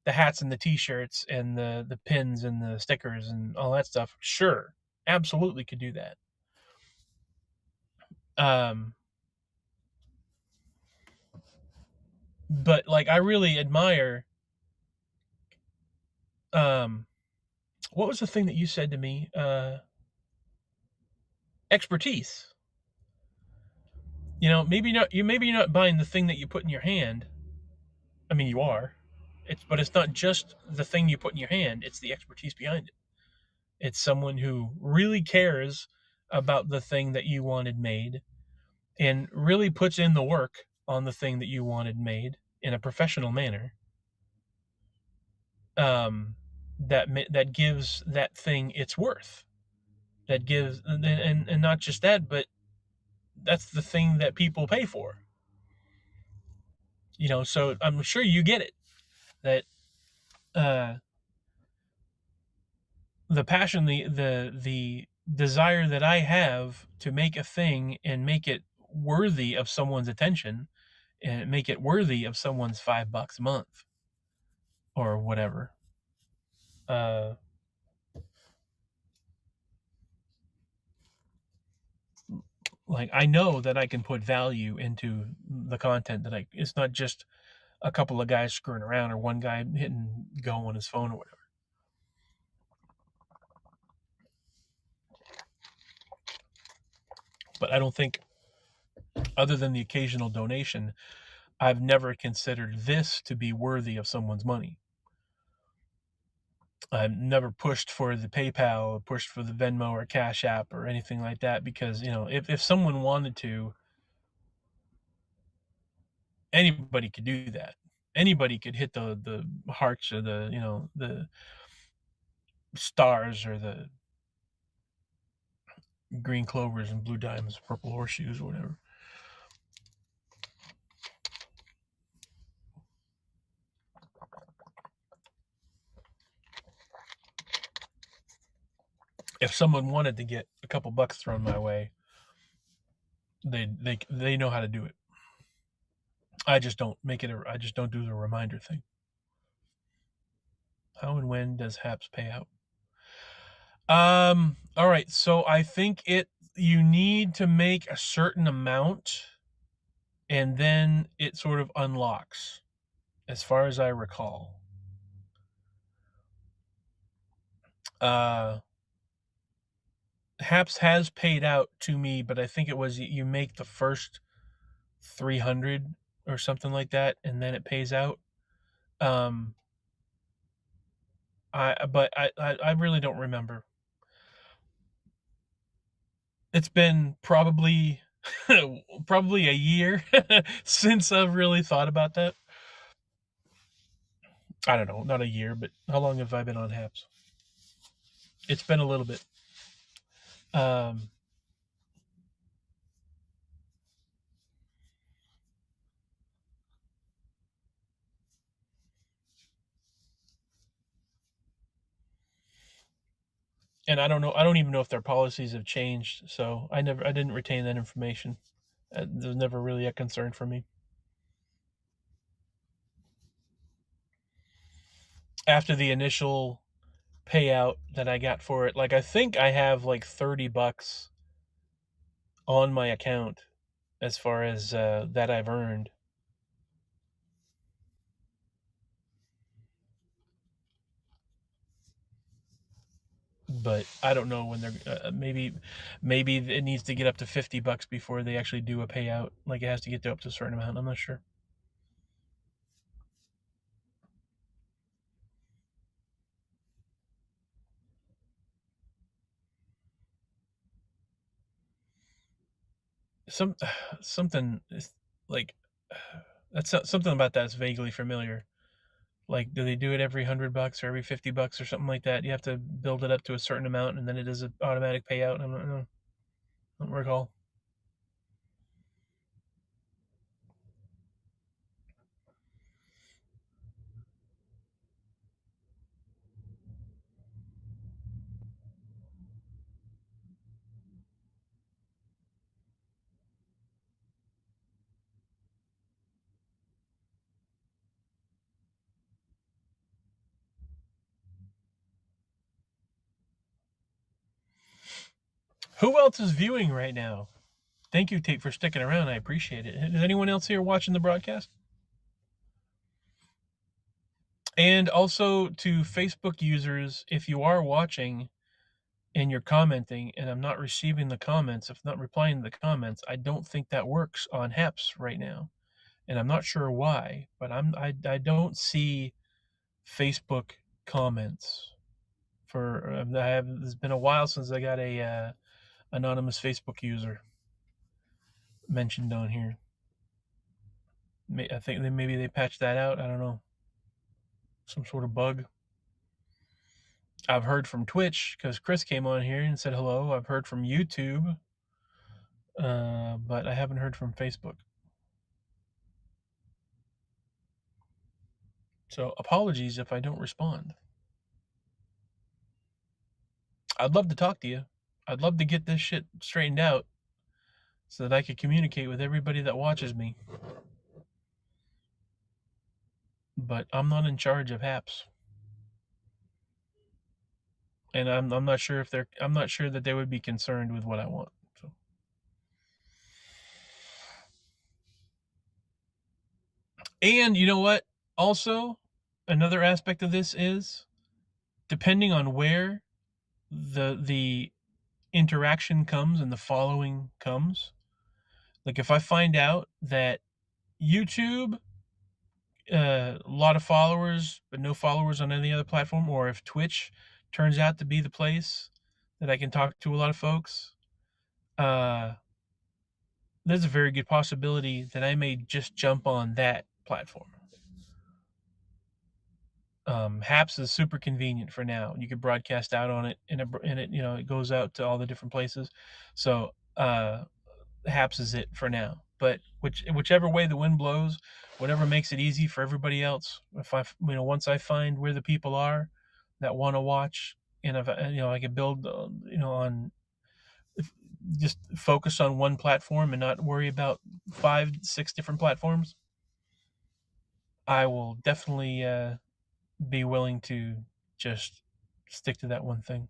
the hats and the T-shirts and the pins and the stickers and all that stuff, sure, absolutely could do that. But like, I really admire. What was the thing that you said to me? Expertise. Maybe not. Maybe you're not buying the thing that you put in your hand. I mean, you are. But it's not just the thing you put in your hand. It's the expertise behind it. It's someone who really cares about the thing that you wanted made, and really puts in the work on the thing that you wanted made in a professional manner. That gives that thing its worth. That gives, and not just that, but that's the thing that people pay for. So I'm sure you get it. That the passion, the desire that I have to make a thing and make it worthy of someone's attention, and make it worthy of someone's $5 a month or whatever. Uh, Like I know that I can put value into the content that I. It's not just a couple of guys screwing around or one guy hitting go on his phone or whatever. But I don't think, other than the occasional donation, I've never considered this to be worthy of someone's money. I've never pushed for the PayPal or pushed for the Venmo or Cash App or anything like that because, if someone wanted to, anybody could do that. Anybody could hit the hearts or the stars or the green clovers and blue diamonds, purple horseshoes, or whatever. If someone wanted to get a couple bucks thrown my way, they know how to do it. I just don't make it. I just don't do the reminder thing. How and when does HAPS pay out? All right. So I think you need to make a certain amount, and then it sort of unlocks, as far as I recall. HAPS has paid out to me, but I think it was you make the first 300 or something like that, and then it pays out. I really don't remember. It's been probably probably a year since I've really thought about that. I don't know, not a year, but how long have I been on HAPS? It's been a little bit. Um, and I don't know. I don't even know if their policies have changed. So I didn't retain that information. It was never really a concern for me. After the initial payout that I got for it, like I think I have like $30 on my account as far as that I've earned. But I don't know when they're maybe it needs to get up to $50 before they actually do a payout. Like it has to get up to a certain amount. I'm not sure. Some something like that's something about that's vaguely familiar. Like, do they do it every $100 or every $50 or something like that? You have to build it up to a certain amount, and then it is an automatic payout. I don't recall. Who else is viewing right now? Thank you, Tate, for sticking around. I appreciate it. Is anyone else here watching the broadcast? And also to Facebook users, if you are watching and you're commenting and I'm not receiving the comments, if not replying to the comments, I don't think that works on HAPS right now. And I'm not sure why, but I don't see Facebook comments for it's been a while since I got a anonymous Facebook user mentioned on here. I think maybe they patched that out. I don't know. Some sort of bug. I've heard from Twitch because Chris came on here and said hello. I've heard from YouTube, but I haven't heard from Facebook. So apologies if I don't respond. I'd love to talk to you. I'd love to get this shit straightened out so that I could communicate with everybody that watches me. But I'm not in charge of HAPS. And I'm not sure if I'm not sure that they would be concerned with what I want. So And you know what? Also, another aspect of this is depending on where the interaction comes and the following comes. Like if I find out that YouTube, a lot of followers but no followers on any other platform, or if Twitch turns out to be the place that I can talk to a lot of folks, uh, there's a very good possibility that I may just jump on that platform. Haps is super convenient for now. You can broadcast out on it, and it it goes out to all the different places. So Haps is it for now. But whichever way the wind blows, whatever makes it easy for everybody else. If I once I find where the people are that want to watch, and if I can build on just focus on one platform and not worry about 5-6 different platforms, I will definitely be willing to just stick to that one thing.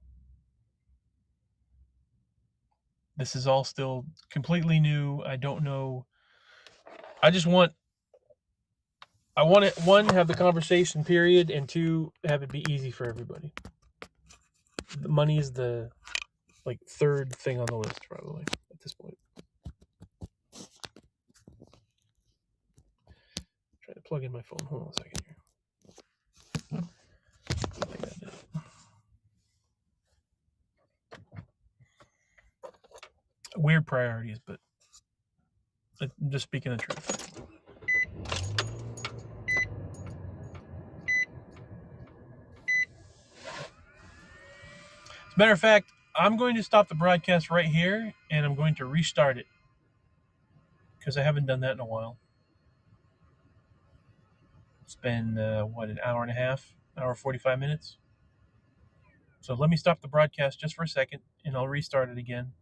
This is all still completely new. I don't know. I just want it, one, have the conversation period, and two, have it be easy for everybody. The money is the third thing on the list probably at this point. Try to plug in my phone. Hold on a second here. Weird priorities, but I'm just speaking the truth. As a matter of fact, I'm going to stop the broadcast right here, and I'm going to restart it because I haven't done that in a while. It's been an hour and a half, hour 45 minutes. So let me stop the broadcast just for a second, and I'll restart it again.